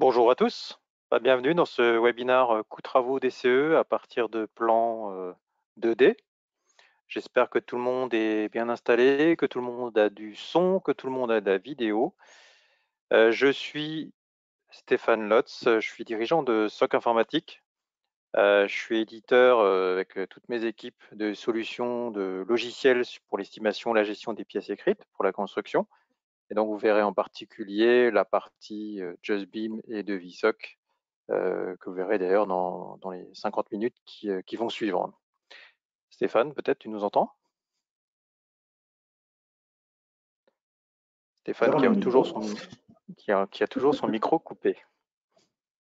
Bonjour à tous, bienvenue dans ce webinaire coûts travaux DCE à partir de plans 2D. J'espère que tout le monde est bien installé, que tout le monde a du son, que tout le monde a de la vidéo. Je suis Stéphane Lotz, je suis dirigeant de SOC Informatique. Je suis éditeur avec toutes mes équipes de solutions de logiciels pour l'estimation et la gestion des pièces écrites pour la construction. Et donc vous verrez en particulier la partie JustBeam et de VSOC que vous verrez d'ailleurs dans les 50 minutes qui vont suivre. Stéphane, peut-être tu nous entends? Stéphane Zéro qui le a toujours micro. son micro coupé.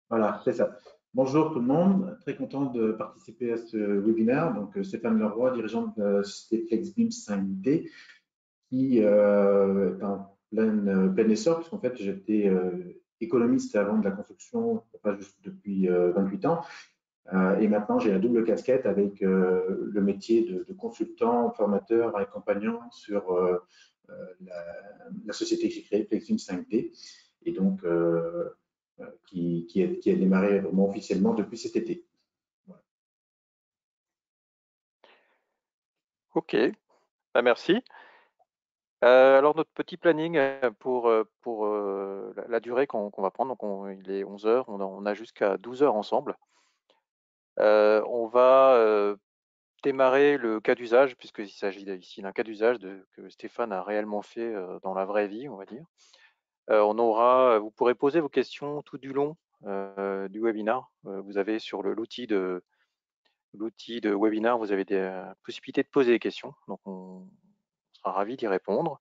Voilà, c'est ça. Bonjour tout le monde, très content de participer à ce webinaire. Donc, Stéphane Leroy, dirigeant de la société FlexBeam 5D, qui est en plein essor, puisqu'en fait, j'étais économiste avant de la construction, pas juste depuis 28 ans. Et maintenant, j'ai la double casquette avec le métier de consultant, formateur, accompagnant sur la société que j'ai créée, FlexBeam 5D. Et donc, qui a démarré vraiment officiellement depuis cet été. Voilà. Ok, merci. Alors notre petit planning pour la durée qu'on va prendre, donc il est 11 heures, on a jusqu'à 12 heures ensemble. On va démarrer le cas d'usage, puisqu'il s'agit ici d'un cas d'usage que Stéphane a réellement fait dans la vraie vie, on va dire. Vous pourrez poser vos questions tout du long du webinaire. Vous avez sur l'outil de webinaire, vous avez des possibilités de poser des questions. Donc, on sera ravis d'y répondre.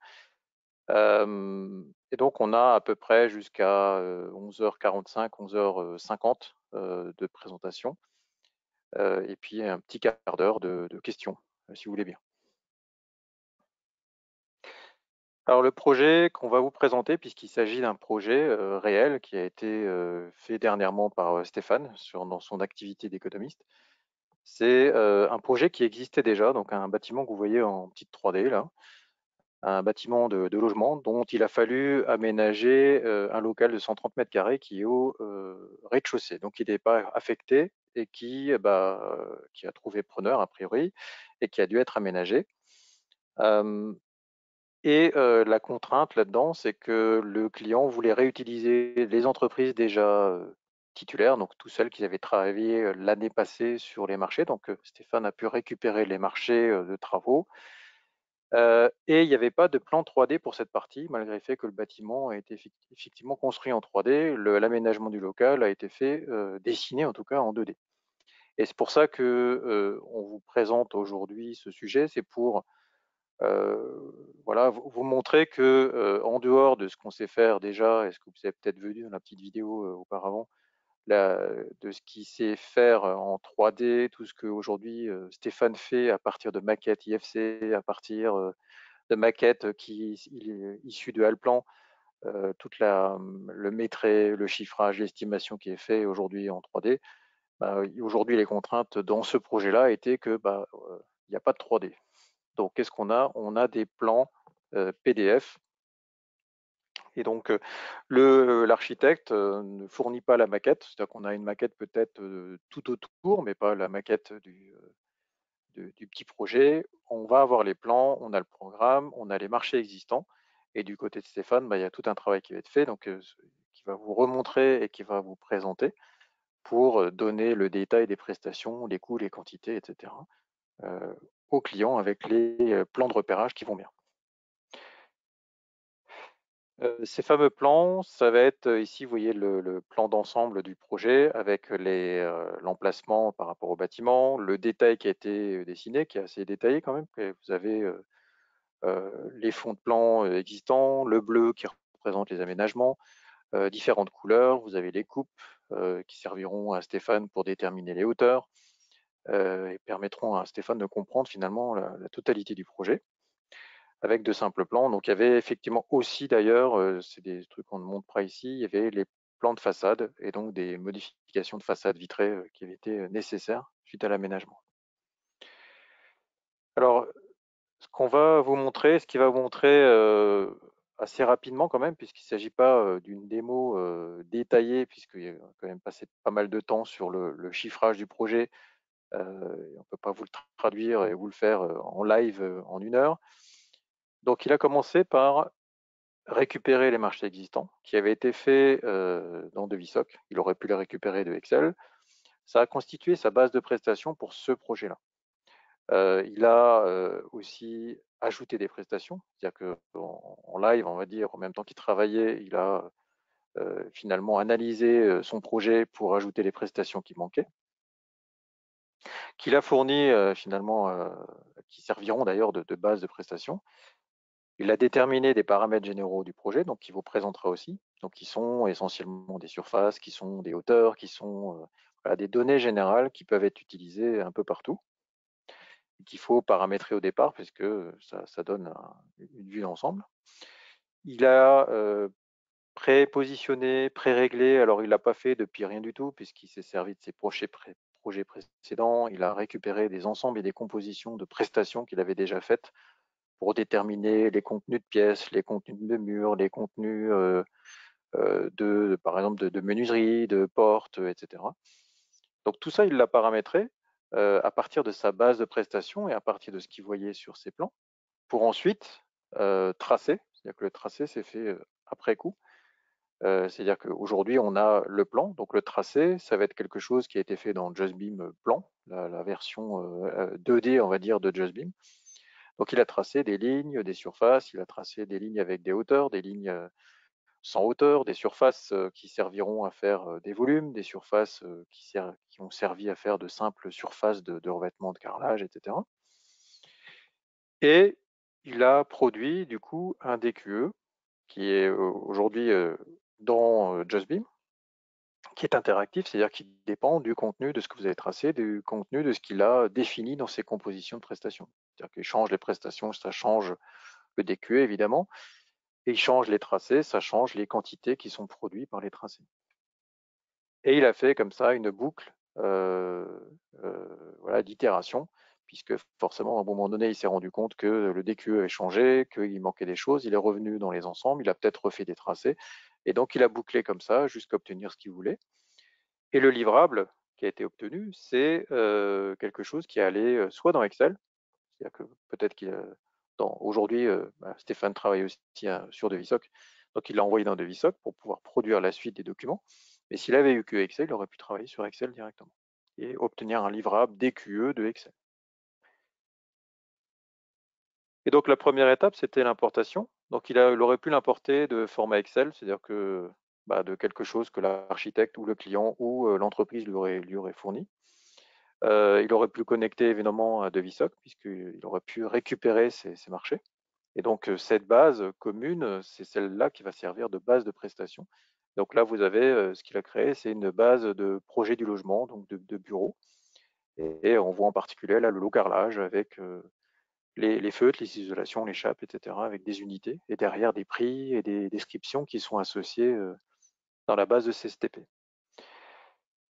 Et donc, on a à peu près jusqu'à 11h45, 11h50 de présentation. Et puis, un petit quart d'heure de questions, si vous voulez bien. Alors le projet qu'on va vous présenter, puisqu'il s'agit d'un projet réel qui a été fait dernièrement par Stéphane dans son activité d'économiste, c'est un projet qui existait déjà, donc un bâtiment que vous voyez en petite 3D là, un bâtiment de logement dont il a fallu aménager un local de 130 mètres carrés qui est au rez-de-chaussée, donc il n'est pas affecté et qui a trouvé preneur a priori et qui a dû être aménagé. Et la contrainte là-dedans, c'est que le client voulait réutiliser les entreprises déjà titulaires, donc toutes celles qui avaient travaillé l'année passée sur les marchés. Donc Stéphane a pu récupérer les marchés de travaux. Et il n'y avait pas de plan 3D pour cette partie, malgré le fait que le bâtiment a été effectivement construit en 3D. L'aménagement du local a été fait, dessiné en tout cas en 2D. Et c'est pour ça que on vous présente aujourd'hui ce sujet, c'est pour voilà, vous montrer que en dehors de ce qu'on sait faire déjà, et ce que vous avez peut-être vu dans la petite vidéo auparavant, de ce qu'il sait faire en 3D, tout ce qu'aujourd'hui Stéphane fait à partir de maquettes IFC, à partir de maquettes issues de Allplan, le métrait, le chiffrage, l'estimation qui est fait aujourd'hui en 3D. Aujourd'hui, les contraintes dans ce projet-là étaient que il n'y a pas de 3D. Donc, qu'est-ce qu'on a? On a des plans PDF. Et donc, l'architecte ne fournit pas la maquette, c'est-à-dire qu'on a une maquette peut-être tout autour, mais pas la maquette du petit projet. On va avoir les plans, on a le programme, on a les marchés existants. Et du côté de Stéphane, il y a tout un travail qui va être fait, donc qui va vous remontrer et qui va vous présenter pour donner le détail des prestations, les coûts, les quantités, etc. Aux clients avec les plans de repérage qui vont bien. Ces fameux plans, ça va être ici, vous voyez le plan d'ensemble du projet avec l'emplacement par rapport au bâtiment, le détail qui a été dessiné, qui est assez détaillé quand même. Vous avez les fonds de plan existants, le bleu qui représente les aménagements, différentes couleurs, vous avez les coupes qui serviront à Stéphane pour déterminer les hauteurs et permettront à Stéphane de comprendre finalement la totalité du projet avec de simples plans. Donc il y avait effectivement aussi d'ailleurs, c'est des trucs qu'on ne montre pas ici, il y avait les plans de façade et donc des modifications de façade vitrée qui avaient été nécessaires suite à l'aménagement. Alors, ce qu'on va vous montrer, ce qui va vous montrer assez rapidement quand même, puisqu'il ne s'agit pas d'une démo détaillée, puisqu'il y a quand même passé pas mal de temps sur le chiffrage du projet. On ne peut pas vous le traduire et vous le faire en live en 1 heure. Donc il a commencé par récupérer les marchés existants qui avaient été faits dans Devisoc. Il aurait pu les récupérer de Excel. Ça a constitué sa base de prestations pour ce projet-là. Il a aussi ajouté des prestations, c'est-à-dire qu'en live, on va dire, en même temps qu'il travaillait, il a finalement analysé son projet pour ajouter les prestations qui manquaient, qu'il a fourni finalement, qui serviront d'ailleurs de base de prestations. Il a déterminé des paramètres généraux du projet, donc qui vous présentera aussi, donc qui sont essentiellement des surfaces, qui sont des hauteurs, qui sont voilà, des données générales qui peuvent être utilisées un peu partout, qu'il faut paramétrer au départ, puisque ça donne une vue d'ensemble. Il a pré-positionné, pré-réglé, alors il l'a pas fait depuis rien du tout, puisqu'il s'est servi de ses projets précédents, il a récupéré des ensembles et des compositions de prestations qu'il avait déjà faites pour déterminer les contenus de pièces, les contenus de murs, les contenus par exemple, de menuiserie, de portes, etc. Donc tout ça, il l'a paramétré à partir de sa base de prestations et à partir de ce qu'il voyait sur ses plans, pour ensuite tracer. C'est-à-dire que le tracé s'est fait après coup. C'est-à-dire qu'aujourd'hui, on a le plan. Donc le tracé, ça va être quelque chose qui a été fait dans JustBeam Plan, la version 2D, on va dire, de JustBeam. Donc il a tracé des lignes, des surfaces, il a tracé des lignes avec des hauteurs, des lignes sans hauteur, des surfaces qui serviront à faire des volumes, des surfaces qui ont servi à faire de simples surfaces de revêtement de carrelage, etc. Et il a produit du coup un DQE qui est aujourd'hui dans JustBeam, qui est interactif, c'est-à-dire qui dépend du contenu de ce que vous avez tracé, du contenu de ce qu'il a défini dans ses compositions de prestations. C'est-à-dire qu'il change les prestations, ça change le DQE évidemment, et il change les tracés, ça change les quantités qui sont produites par les tracés. Et il a fait comme ça une boucle voilà, d'itération, puisque forcément, à un moment donné, il s'est rendu compte que le DQE avait changé, qu'il manquait des choses, il est revenu dans les ensembles, il a peut-être refait des tracés, et donc il a bouclé comme ça jusqu'à obtenir ce qu'il voulait. Et le livrable qui a été obtenu, c'est quelque chose qui est allé soit dans Excel, c'est-à-dire que peut-être qu'aujourd'hui, Stéphane travaille aussi sur Devisoc, donc il l'a envoyé dans Devisoc pour pouvoir produire la suite des documents. Mais s'il avait eu que Excel, il aurait pu travailler sur Excel directement et obtenir un livrable DQE de Excel. Et donc la première étape, c'était l'importation. Donc il aurait pu l'importer de format Excel, c'est-à-dire que de quelque chose que l'architecte ou le client ou l'entreprise lui aurait fourni. Il aurait pu le connecter évidemment à Devisoc, puisqu'il aurait pu récupérer ces marchés. Et donc cette base commune, c'est celle-là qui va servir de base de prestation. Donc là, vous avez ce qu'il a créé, c'est une base de projet du logement, donc de bureau. Et on voit en particulier là le lot carrelage avec les feutres, les isolations, les chapes, etc., avec des unités, et derrière des prix et des descriptions qui sont associées dans la base de CSTP.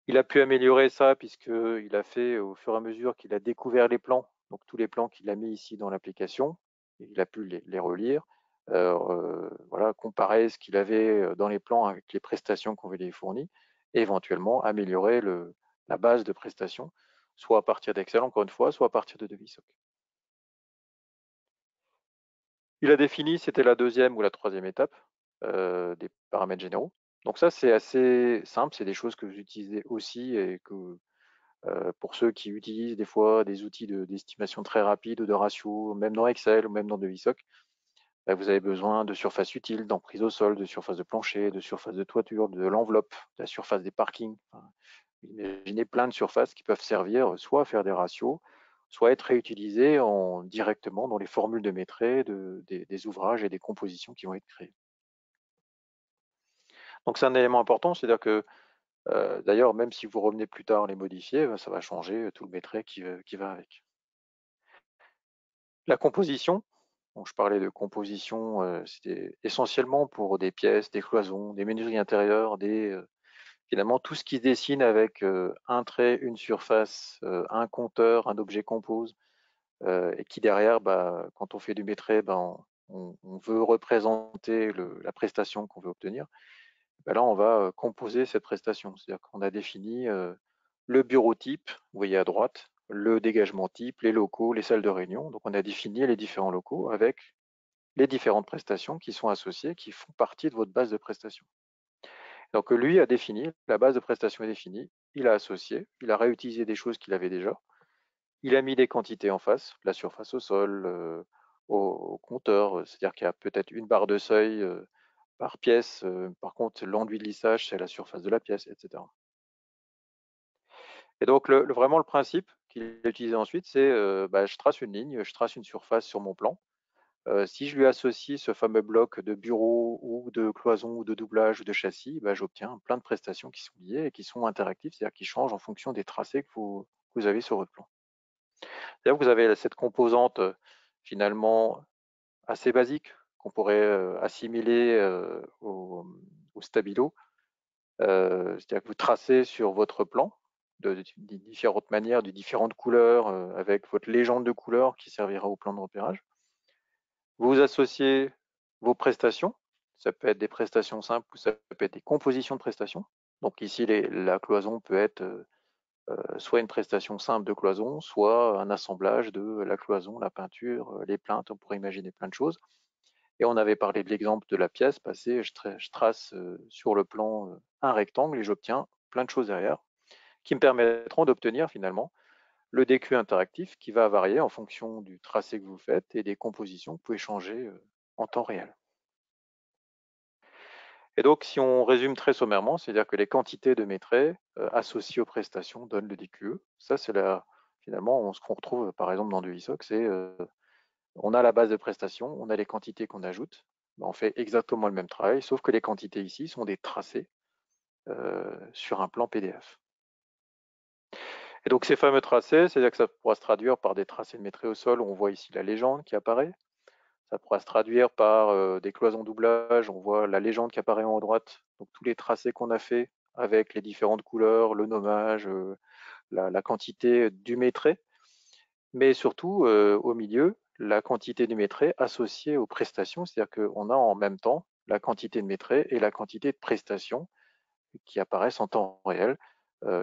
Il a pu améliorer ça puisqu'il a fait, au fur et à mesure qu'il a découvert les plans, donc tous les plans qu'il a mis ici dans l'application, il a pu les relire, voilà, comparer ce qu'il avait dans les plans avec les prestations qu'on lui fournies, et éventuellement améliorer la base de prestations, soit à partir d'Excel, encore une fois, soit à partir de Devisoc. Il a défini, c'était la deuxième ou la troisième étape des paramètres généraux. Donc ça, c'est assez simple, c'est des choses que vous utilisez aussi et que pour ceux qui utilisent des fois des outils d'estimation très rapides ou de ratio, même dans Excel ou même dans Devisoc, vous avez besoin de surface utile, d'emprise au sol, de surface de plancher, de surface de toiture, de l'enveloppe, de la surface des parkings. Enfin, imaginez plein de surfaces qui peuvent servir soit à faire des ratios, soit être réutilisées directement dans les formules de Métré des ouvrages et des compositions qui vont être créées. Donc c'est un élément important, c'est-à-dire que d'ailleurs, même si vous revenez plus tard les modifier, ça va changer tout le Métré qui va avec. La composition, donc je parlais de composition, c'était essentiellement pour des pièces, des cloisons, des menuiseries intérieures, finalement tout ce qui se dessine avec un trait, une surface, un compteur, un objet compose, et qui derrière, quand on fait du Métré, on veut représenter la prestation qu'on veut obtenir, ben là, on va composer cette prestation. C'est-à-dire qu'on a défini le bureau type, vous voyez à droite, le dégagement type, les locaux, les salles de réunion. Donc, on a défini les différents locaux avec les différentes prestations qui sont associées, qui font partie de votre base de prestations. Donc, lui a défini, la base de prestations est définie, il a associé, il a réutilisé des choses qu'il avait déjà, il a mis des quantités en face, la surface au sol, au compteur, c'est-à-dire qu'il y a peut-être une barre de seuil par pièce, par contre l'enduit de lissage c'est la surface de la pièce, etc. Et donc vraiment le principe qu'il a utilisé ensuite, c'est je trace une ligne, je trace une surface sur mon plan. Si je lui associe ce fameux bloc de bureau ou de cloison ou de doublage ou de châssis, j'obtiens plein de prestations qui sont liées et qui sont interactives, c'est-à-dire qui changent en fonction des tracés que vous avez sur votre plan. C'est-à-dire que vous avez cette composante finalement assez basique qu'on pourrait assimiler au stabilo. C'est-à-dire que vous tracez sur votre plan de différentes manières, de différentes couleurs, avec votre légende de couleurs qui servira au plan de repérage. Vous associez vos prestations, ça peut être des prestations simples ou ça peut être des compositions de prestations. Donc ici, la cloison peut être soit une prestation simple de cloison, soit un assemblage de la cloison, la peinture, les plaintes, on pourrait imaginer plein de choses. Et on avait parlé de l'exemple de la pièce passée, je trace sur le plan un rectangle et j'obtiens plein de choses derrière qui me permettront d'obtenir finalement le DQ interactif qui va varier en fonction du tracé que vous faites et des compositions que vous pouvez changer en temps réel. Et donc, si on résume très sommairement, c'est-à-dire que les quantités de mes traits associées aux prestations donnent le DQE. Ça, c'est finalement ce qu'on retrouve par exemple dans du ISOC, c'est on a la base de prestations, on a les quantités qu'on ajoute, on fait exactement le même travail, sauf que les quantités ici sont des tracés sur un plan PDF. Et donc ces fameux tracés, c'est-à-dire que ça pourra se traduire par des tracés de métré au sol, où on voit ici la légende qui apparaît. Ça pourra se traduire par des cloisons doublage, on voit la légende qui apparaît en haut à droite, donc tous les tracés qu'on a fait avec les différentes couleurs, le nommage, la quantité du métré, mais surtout au milieu, la quantité du métré associée aux prestations, c'est-à-dire qu'on a en même temps la quantité de métré et la quantité de prestations qui apparaissent en temps réel,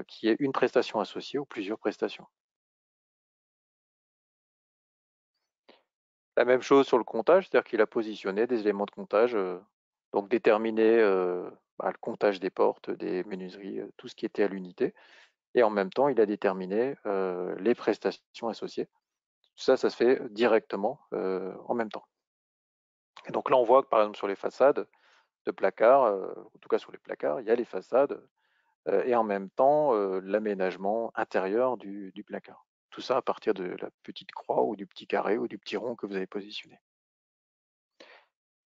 qui est une prestation associée ou plusieurs prestations. La même chose sur le comptage, c'est-à-dire qu'il a positionné des éléments de comptage, donc déterminé le comptage des portes, des menuiseries, tout ce qui était à l'unité, et en même temps, il a déterminé les prestations associées. Ça se fait directement en même temps. Et donc là, on voit que par exemple sur les façades de placards, en tout cas sur les placards, il y a les façades et en même temps l'aménagement intérieur du placard. Tout ça à partir de la petite croix ou du petit carré ou du petit rond que vous avez positionné.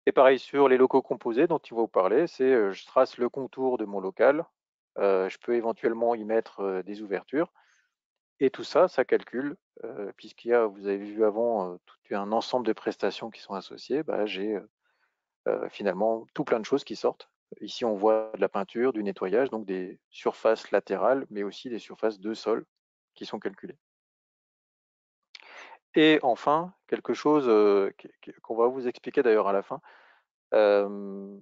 Et pareil sur les locaux composés dont il va vous parler, c'est je trace le contour de mon local, je peux éventuellement y mettre des ouvertures, et tout ça, ça calcule, vous avez vu avant tout un ensemble de prestations qui sont associées, j'ai finalement tout plein de choses qui sortent. Ici, on voit de la peinture, du nettoyage, donc des surfaces latérales, mais aussi des surfaces de sol qui sont calculées. Et enfin, quelque chose qu'on va vous expliquer d'ailleurs à la fin, on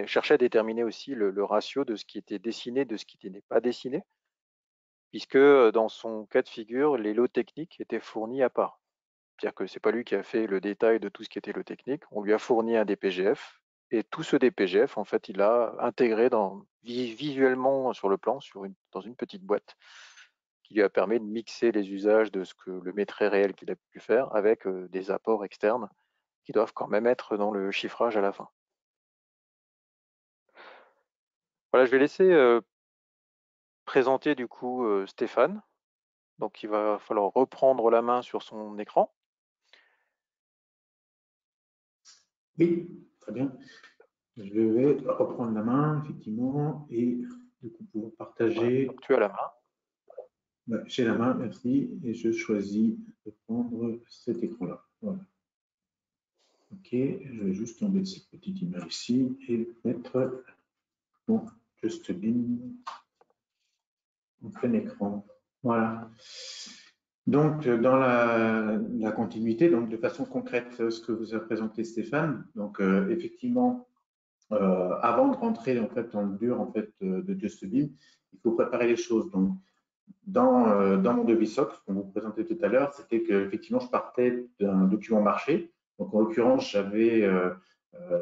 cherchait à déterminer aussi le ratio de ce qui était dessiné de ce qui n'est pas dessiné, puisque dans son cas de figure, les lots techniques étaient fournis à part. C'est-à-dire que ce n'est pas lui qui a fait le détail de tout ce qui était lot technique, on lui a fourni un DPGF, et tout ce DPGF, en fait, il l'a intégré visuellement sur le plan, dans une petite boîte, qui lui a permis de mixer les usages de ce que le métré réel qu'il a pu faire avec des apports externes qui doivent quand même être dans le chiffrage à la fin. Voilà, je vais laisser présenter du coup Stéphane. Donc il va falloir reprendre la main sur son écran. Oui, très bien. Je vais reprendre la main, effectivement, et du coup pouvoir partager. Donc tu as la main. J'ai la main, merci, et je choisis de prendre cet écran-là. Voilà. Ok, je vais juste tomber cette petite image ici et mettre mon Just Bin en plein écran. Voilà. Donc, dans la continuité, donc de façon concrète, ce que vous a présenté Stéphane, donc effectivement, avant de rentrer en fait dans le dur en fait de JustBeam, il faut préparer les choses. Donc, dans mon devis SOC, qu'on vous présentait tout à l'heure, c'était que effectivement, je partais d'un document marché. Donc, en l'occurrence, j'avais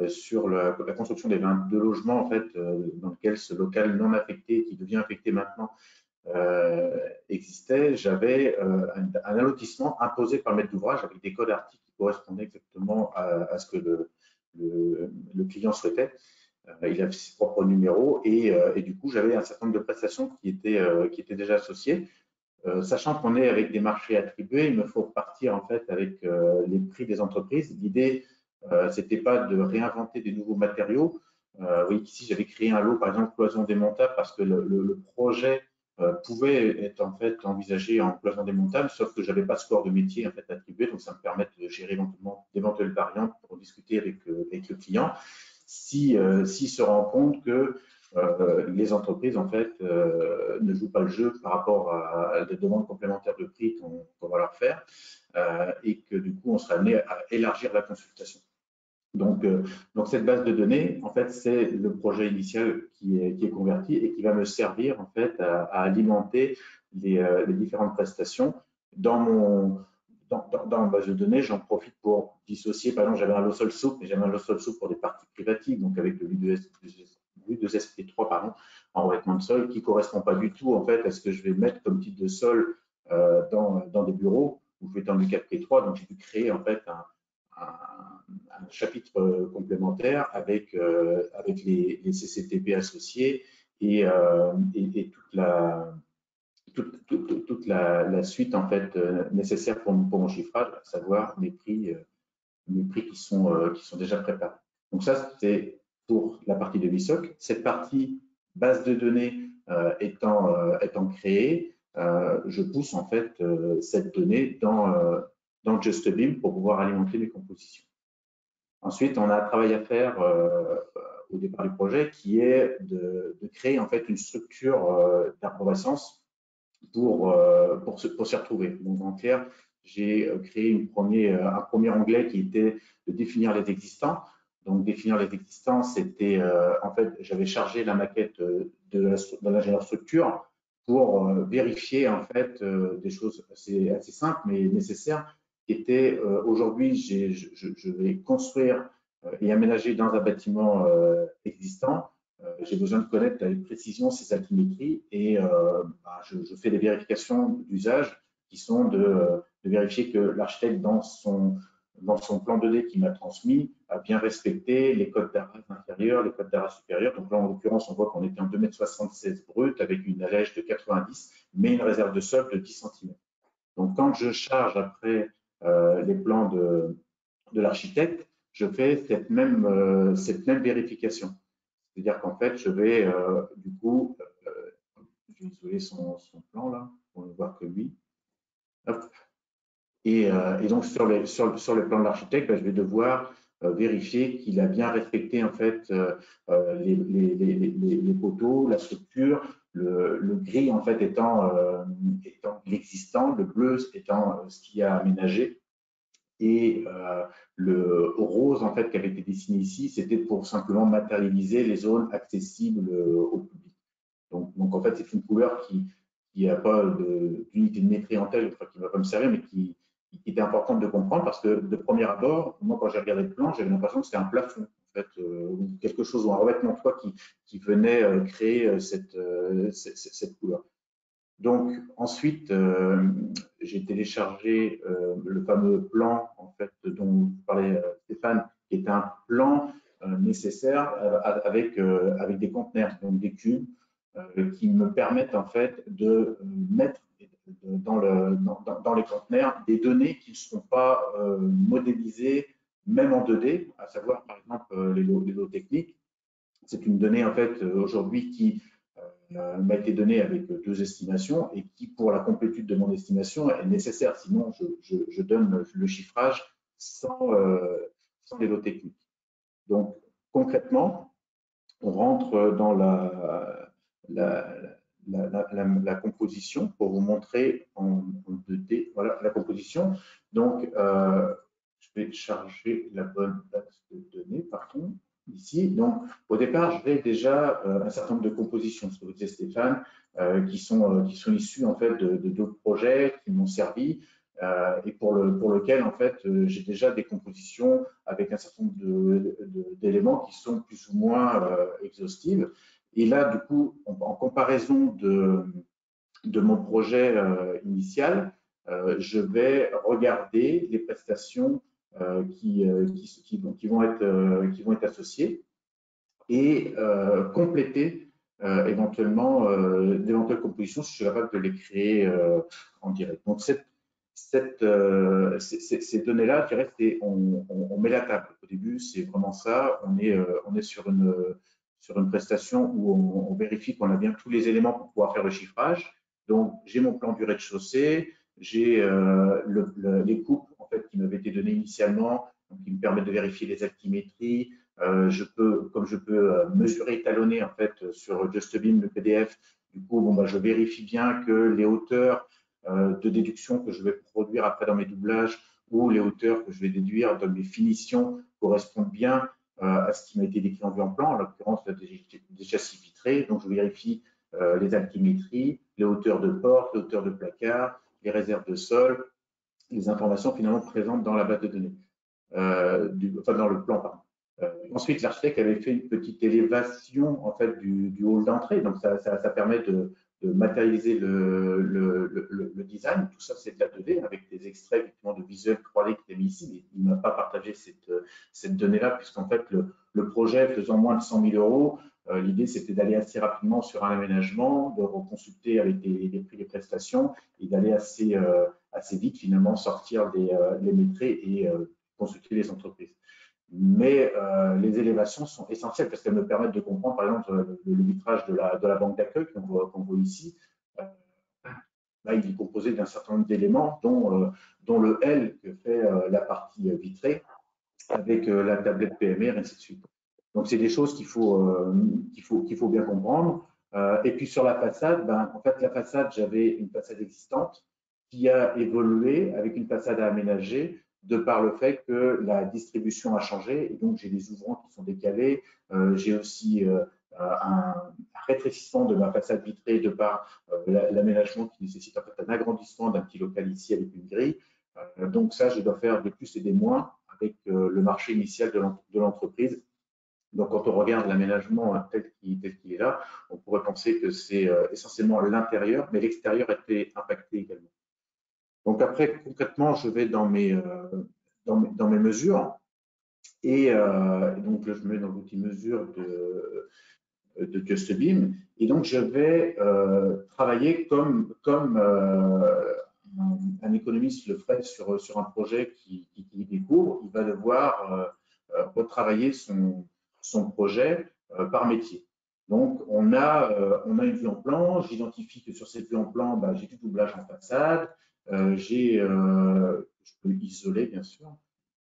sur la construction des 22 logements en fait, dans lequel ce local non affecté, qui devient affecté maintenant, existait, j'avais un allotissement imposé par le maître d'ouvrage avec des codes articles qui correspondaient exactement à ce que le client souhaitait. Il avait ses propres numéros et du coup, j'avais un certain nombre de prestations qui étaient déjà associées. Sachant qu'on est avec des marchés attribués, il me faut partir en fait avec les prix des entreprises. L'idée, c'était pas de réinventer des nouveaux matériaux. Vous voyez qu'ici, j'avais créé un lot, par exemple, cloison démontable, parce que le projet pouvait être en fait envisagé en cloison démontable, sauf que j'avais pas ce corps de métier en fait attribué, donc ça me permet de gérer éventuellement d'éventuelles variantes pour discuter avec le client. S'il se rend compte que les entreprises en fait ne jouent pas le jeu par rapport à des demandes complémentaires de prix qu'on va leur faire et que du coup on sera amené à élargir la consultation. Donc cette base de données, en fait, c'est le projet initial qui est converti et qui va me servir en fait à alimenter les différentes prestations. Dans ma base de données, j'en profite pour dissocier. Par exemple, j'avais un Lossol Soup, mais j'avais un Lossol Soup pour des parties privatives, donc avec le V2SP3 pardon, en revêtement de sol, qui ne correspond pas du tout en fait à ce que je vais mettre comme type de sol dans des bureaux où je vais être en U4P3. Donc j'ai dû créer en fait un chapitre complémentaire avec les CCTP associés et toute la suite en fait nécessaire pour mon chiffrage, à savoir mes prix qui sont déjà préparés. Donc ça, c'est pour la partie de VSOC. Cette partie base de données étant créée, je pousse en fait cette donnée dans JustBeam pour pouvoir alimenter mes compositions. Ensuite, on a un travail à faire au départ du projet qui est de créer en fait une structure d'arborescence pour s'y retrouver. Donc, en clair, j'ai créé un premier onglet qui était de définir les existants. Donc, définir les existants, c'était en fait, j'avais chargé la maquette de l'ingénieur structure pour vérifier en fait des choses assez simples mais nécessaires qui étaient aujourd'hui, je vais construire et aménager dans un bâtiment existant. J'ai besoin de connaître avec précision ces altimétries et je fais des vérifications d'usage qui sont de vérifier que l'architecte, dans son plan 2D qu'il m'a transmis, a bien respecté les codes d'arras inférieurs, les codes d'arras supérieurs. Donc là, en l'occurrence, on voit qu'on était en 2,76 m brut avec une allège de 90, mais une réserve de sol de 10 cm. Donc quand je charge après les plans de l'architecte, je fais cette même vérification. C'est-à-dire qu'en fait, je vais du coup, je vais isoler son plan là, pour ne voir que lui. Hop. Et donc sur le plan de l'architecte, ben, je vais devoir vérifier qu'il a bien respecté en fait les poteaux, la structure, le gris en fait étant l'existant, le bleu étant ce qui a aménagé. Et le rose en fait qui avait été dessiné ici, c'était pour simplement matérialiser les zones accessibles au public. Donc en fait, c'est une couleur qui n'a pas d'unité de métrie en telle, enfin, qui ne va pas me servir, mais qui était importante de comprendre parce que de premier abord, moi quand j'ai regardé le plan, j'avais l'impression que c'était un plafond, en fait, ou quelque chose, ou un revêtement de toit qui venait créer cette couleur. Donc ensuite, j'ai téléchargé le fameux plan en fait dont parlait Stéphane, qui est un plan nécessaire avec des conteneurs, donc des cubes, qui me permettent en fait de mettre dans les conteneurs des données qui ne seront pas modélisées même en 2D, à savoir par exemple les lots techniques. C'est une donnée en fait aujourd'hui qui m'a été donnée avec deux estimations et qui, pour la complétude de mon estimation, est nécessaire. Sinon, je donne le chiffrage sans les lots techniques. Donc, concrètement, on rentre dans la composition pour vous montrer en 2D, voilà la composition. Donc, je vais charger la bonne base de données, pardon, ici. Donc, au départ, je vais déjà un certain nombre de compositions, ce que vous disait Stéphane, qui sont issues en fait de d'autres projets qui m'ont servi. Et pour lequel, en fait, j'ai déjà des compositions avec un certain nombre d'éléments qui sont plus ou moins exhaustives. Et là, du coup, en comparaison de mon projet initial, je vais regarder les prestations qui vont être associées et compléter éventuellement d'éventuelles compositions si je suis capable de les créer en direct. Donc, ces données-là, je dirais, on met la table. Au début, c'est vraiment ça. On est sur une prestation où on vérifie qu'on a bien tous les éléments pour pouvoir faire le chiffrage. Donc, j'ai mon plan du rez-de-chaussée, j'ai les coupes en fait, qui m'avaient été données initialement, donc, qui me permettent de vérifier les altimétries. Comme je peux mesurer, étalonner en fait sur JustBeam le PDF, du coup, bon, je vérifie bien que les hauteurs de déduction que je vais produire après dans mes doublages ou les hauteurs que je vais déduire dans mes finitions correspondent bien à ce qui m'a été décrit en vue en plan, en l'occurrence des châssis vitrés. Donc, je vérifie les altimétries, les hauteurs de porte, les hauteurs de placard, les réserves de sol, les informations finalement présentes dans la base de données, enfin dans le plan, pardon. Ensuite, l'architecte avait fait une petite élévation en fait du hall d'entrée, donc ça permet de matérialiser le design. Tout ça, c'est de la 2D avec des extraits effectivement de visuels 3D qui est mis ici, mais il ne m'a pas partagé cette donnée-là, puisqu'en fait, le projet faisant moins de 100 000 €, l'idée, c'était d'aller assez rapidement sur un aménagement, de reconsulter avec les prix des prestations et d'aller assez vite, finalement, sortir les métriques et consulter les entreprises. Mais les élévations sont essentielles parce qu'elles me permettent de comprendre, par exemple, le vitrage de la banque d'accueil qu'on voit ici. Là, il est composé d'un certain nombre d'éléments, dont le L que fait la partie vitrée avec la tablette PMR, et ainsi de suite. Donc, c'est des choses qu'il faut bien comprendre. Et puis, sur la façade, en fait, la façade, j'avais une façade existante qui a évolué avec une façade à aménager de par le fait que la distribution a changé. Et donc, j'ai des ouvrants qui sont décalés. J'ai aussi un rétrécissement de ma façade vitrée de par l'aménagement qui nécessite en fait un agrandissement d'un petit local ici avec une grille. Donc, ça, je dois faire des plus et des moins avec le marché initial de l'entreprise. Donc, quand on regarde l'aménagement tel qu'il est là, on pourrait penser que c'est essentiellement l'intérieur, mais l'extérieur était impacté également. Donc, après, concrètement, je vais dans mes mesures. Et donc, je me mets dans l'outil mesure de JustBeam. Et donc, je vais travailler comme un économiste le ferait sur un projet qu'il découvre. Il va devoir retravailler son projet par métier. Donc, on a une vue en plan. J'identifie que sur cette vue en plan, j'ai du doublage en façade. Je peux isoler, bien sûr.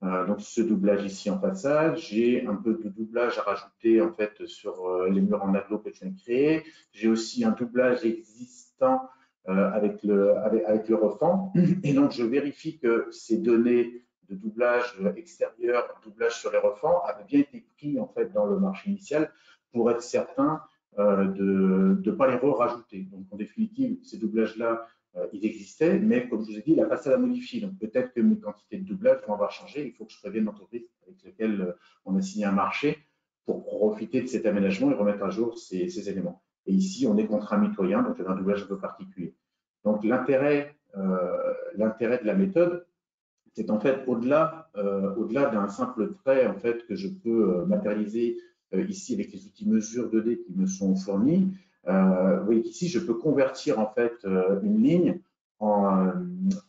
Donc, ce doublage ici en façade. J'ai un peu de doublage à rajouter en fait sur les murs en agglo que je viens de créer. J'ai aussi un doublage existant avec le refend. Et donc, je vérifie que ces données de doublage extérieur, doublage sur les refends, avaient bien été pris en fait dans le marché initial pour être certain de ne pas les re-rajouter. Donc, en définitive, ces doublages-là, ils existaient, mais comme je vous ai dit, la façade a modifié. Donc, peut-être que mes quantités de doublage vont avoir changé. Il faut que je prévienne l'entreprise avec laquelle on a signé un marché pour profiter de cet aménagement et remettre à jour ces éléments. Et ici, on est contre un mitoyen, donc j'ai un doublage un peu particulier. Donc, l'intérêt de la méthode, c'est en fait au-delà d'un simple trait en fait, que je peux matérialiser ici avec les outils mesure 2D qui me sont fournis. Vous voyez qu'ici, je peux convertir en fait une ligne en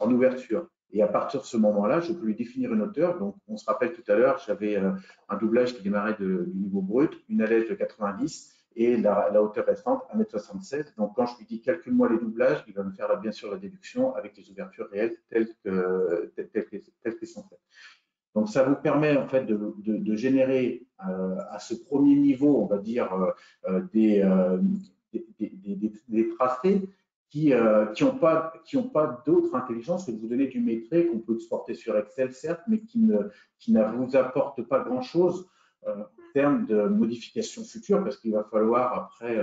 ouverture. Et à partir de ce moment-là, je peux lui définir une hauteur. Donc, on se rappelle tout à l'heure, j'avais un doublage qui démarrait du niveau brut, une allège de 90 et la hauteur restante 1,76 m. Donc, quand je lui dis calcule-moi les doublages, il va me faire bien sûr la déduction avec les ouvertures réelles telles qu'elles sont faites. Donc, ça vous permet en fait de générer à ce premier niveau, on va dire, des tracés qui n'ont pas d'autre intelligence que de vous donner du métré qu'on peut exporter sur Excel, certes, mais qui ne vous apporte pas grand-chose en termes de modifications futures, parce qu'il va falloir après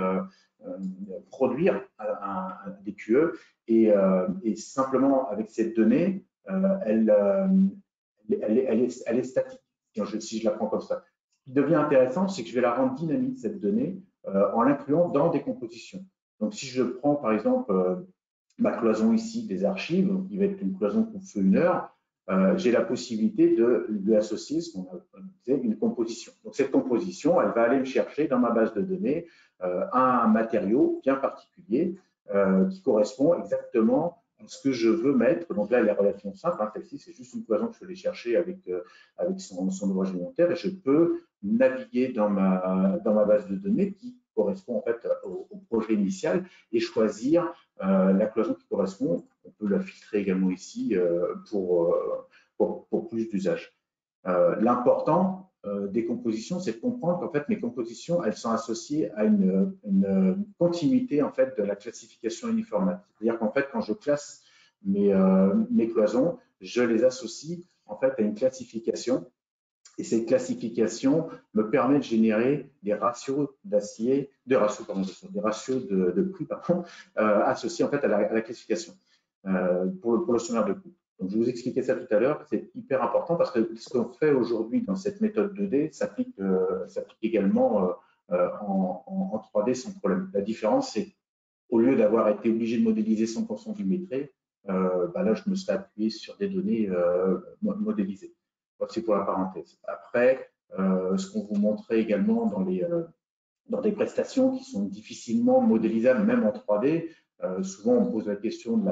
produire des QE. Et simplement, avec cette donnée, elle est statique, si je la prends comme ça. Ce qui devient intéressant, c'est que je vais la rendre dynamique, cette donnée, en l'incluant dans des compositions. Donc, si je prends par exemple ma cloison ici des archives, qui va être une cloison qu'on fait 1 heure, j'ai la possibilité de lui associer ce qu'on appelle une composition. Donc, cette composition, elle va aller me chercher dans ma base de données un matériau bien particulier qui correspond exactement à ce que je veux mettre. Donc là, elle est relativement simple. Hein, celle-ci, c'est juste une cloison que je vais aller chercher avec son ouvrage alimentaire et je peux naviguer dans ma base de données qui correspond en fait au projet initial et choisir la cloison qui correspond. On peut la filtrer également ici pour plus d'usage. L'important des compositions, c'est de comprendre qu'en fait mes compositions, elles sont associées à une continuité en fait de la classification uniformate. C'est-à-dire qu'en fait, quand je classe mes cloisons, je les associe en fait à une classification. Et cette classification me permet de générer des ratios d'acier, des ratios de prix associés en fait à la classification pour le sommaire de coût. Donc, je vais vous expliquer ça tout à l'heure. C'est hyper important parce que ce qu'on fait aujourd'hui dans cette méthode 2D s'applique également en 3D sans problème. La différence, c'est au lieu d'avoir été obligé de modéliser 100% du métré, là, je me serais appuyé sur des données modélisées. C'est pour la parenthèse. Après, ce qu'on vous montrait également dans des prestations qui sont difficilement modélisables, même en 3D, souvent on pose la question de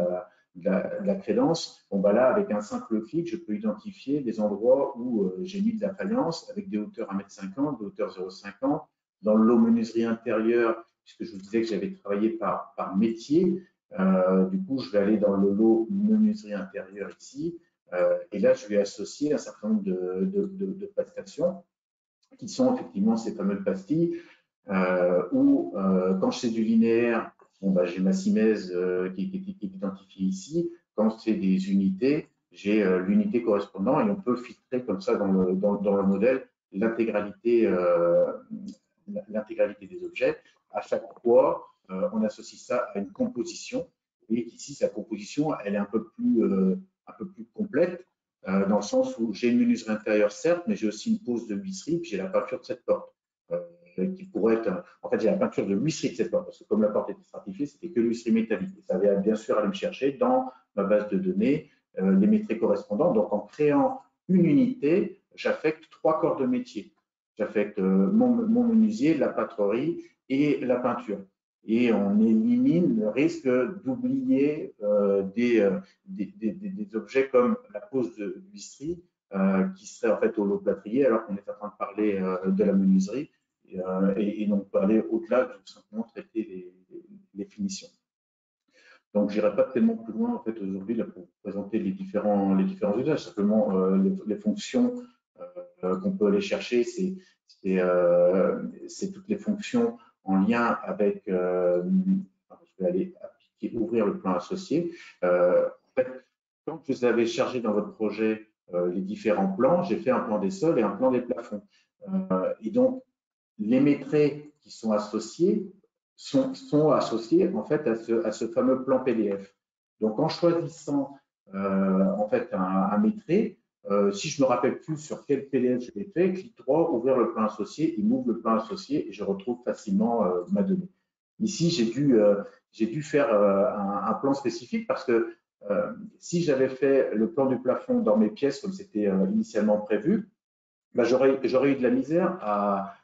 la crédence. Bon, là, avec un simple clic, je peux identifier des endroits où j'ai mis de la faïence avec des hauteurs 1,50 m, des hauteurs 0,50 m. Dans le lot menuiserie intérieure, puisque je vous disais que j'avais travaillé par métier, du coup, je vais aller dans le lot menuiserie intérieure ici. Et là, je vais associer un certain nombre de prestations qui sont effectivement ces fameuses pastilles où, quand c'est du linéaire, j'ai ma simèse qui est identifiée ici. Quand c'est des unités, j'ai l'unité correspondant et on peut filtrer comme ça dans le modèle l'intégralité des objets. À chaque fois, on associe ça à une composition. Vous voyez qu'ici, sa composition, elle est un peu plus complète, dans le sens où j'ai une menuiserie intérieure, certes, mais j'ai aussi une pose de huisserie, puis j'ai la peinture de cette porte, qui pourrait être… En fait, j'ai la peinture de l'huisserie de cette porte, parce que comme la porte était stratifiée, c'était que l'huisserie métallique. Et ça va bien sûr aller me chercher dans ma base de données les métrés correspondants. Donc, en créant une unité, j'affecte 3 corps de métier. J'affecte mon menuisier, la plâtrerie et la peinture. Et on élimine le risque d'oublier des objets comme la pose de l'huisserie qui serait en fait au lot plâtrier alors qu'on est en train de parler de la menuiserie et donc aller au-delà de simplement traiter les finitions. Donc, je n'irai pas tellement plus loin en fait aujourd'hui pour vous présenter les différents usages. Simplement, les fonctions qu'on peut aller chercher, c'est toutes les fonctions en lien avec, je vais aller appliquer, ouvrir le plan associé. En fait, quand vous avez chargé dans votre projet les différents plans, j'ai fait un plan des sols et un plan des plafonds. Et donc, les métrés qui sont associés sont associés en fait à ce fameux plan PDF. Donc, en choisissant en fait un métré, si je ne me rappelle plus sur quel PDF je l'ai fait, clic droit, ouvrir le plan associé, il m'ouvre le plan associé et je retrouve facilement ma donnée. Ici, j'ai dû faire un plan spécifique parce que si j'avais fait le plan du plafond dans mes pièces comme c'était initialement prévu, j'aurais eu de la misère à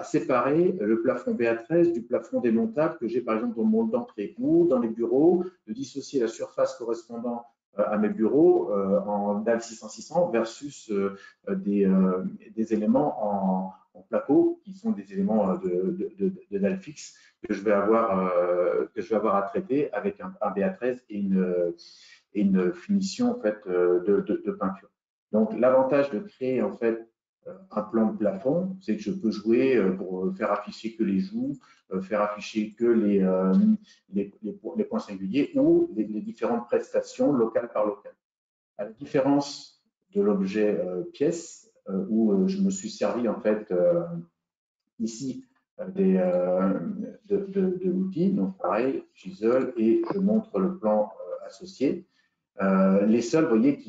séparer le plafond BA13 du plafond démontable que j'ai par exemple dans mon hall d'entrée ou dans les bureaux, de dissocier la surface correspondant à mes bureaux en DAL 600-600 versus des éléments en placo qui sont des éléments de DAL fixe que je vais avoir à traiter avec un BA13 et une finition en fait de peinture. Donc l'avantage de créer en fait un plan de plafond, c'est que je peux jouer pour faire afficher que les joues, faire afficher que les points singuliers ou les différentes prestations locales par locales. À la différence de l'objet pièce, où je me suis servi en fait ici de l'outil, donc pareil, j'isole et je montre le plan associé. Les sols, vous voyez,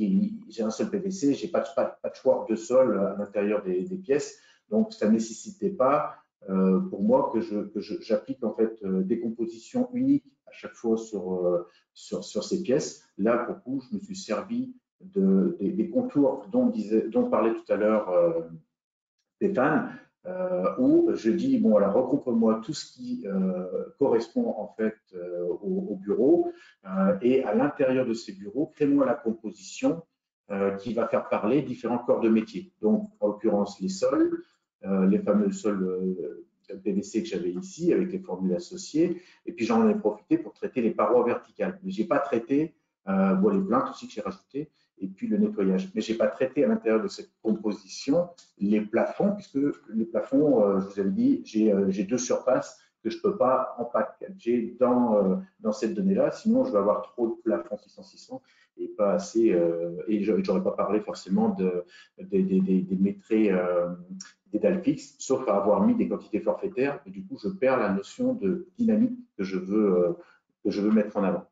j'ai un sol PVC, j'ai pas de patchwork de sol à l'intérieur des pièces, donc ça ne nécessitait pas pour moi que j'applique en fait des compositions uniques à chaque fois sur ces pièces. Là, pour le coup, je me suis servi des contours dont parlait tout à l'heure Stéphane, où je dis, bon, alors regroupe-moi tout ce qui correspond en fait au bureau et à l'intérieur de ces bureaux, crée-moi la composition qui va faire parler différents corps de métier. Donc, en l'occurrence, les sols, les fameux sols PVC que j'avais ici avec les formules associées, et puis j'en ai profité pour traiter les parois verticales. Mais je n'ai pas traité les plaintes aussi que j'ai rajoutées, et puis le nettoyage. Mais je n'ai pas traité à l'intérieur de cette composition les plafonds, puisque les plafonds, je vous avais dit, j'ai deux surfaces que je ne peux pas en packager dans cette donnée-là, sinon je vais avoir trop de plafonds 600-600 et pas assez, et je n'aurais pas parlé forcément des métrés, des dalles fixes, sauf à avoir mis des quantités forfaitaires, et du coup je perds la notion de dynamique que je veux mettre en avant.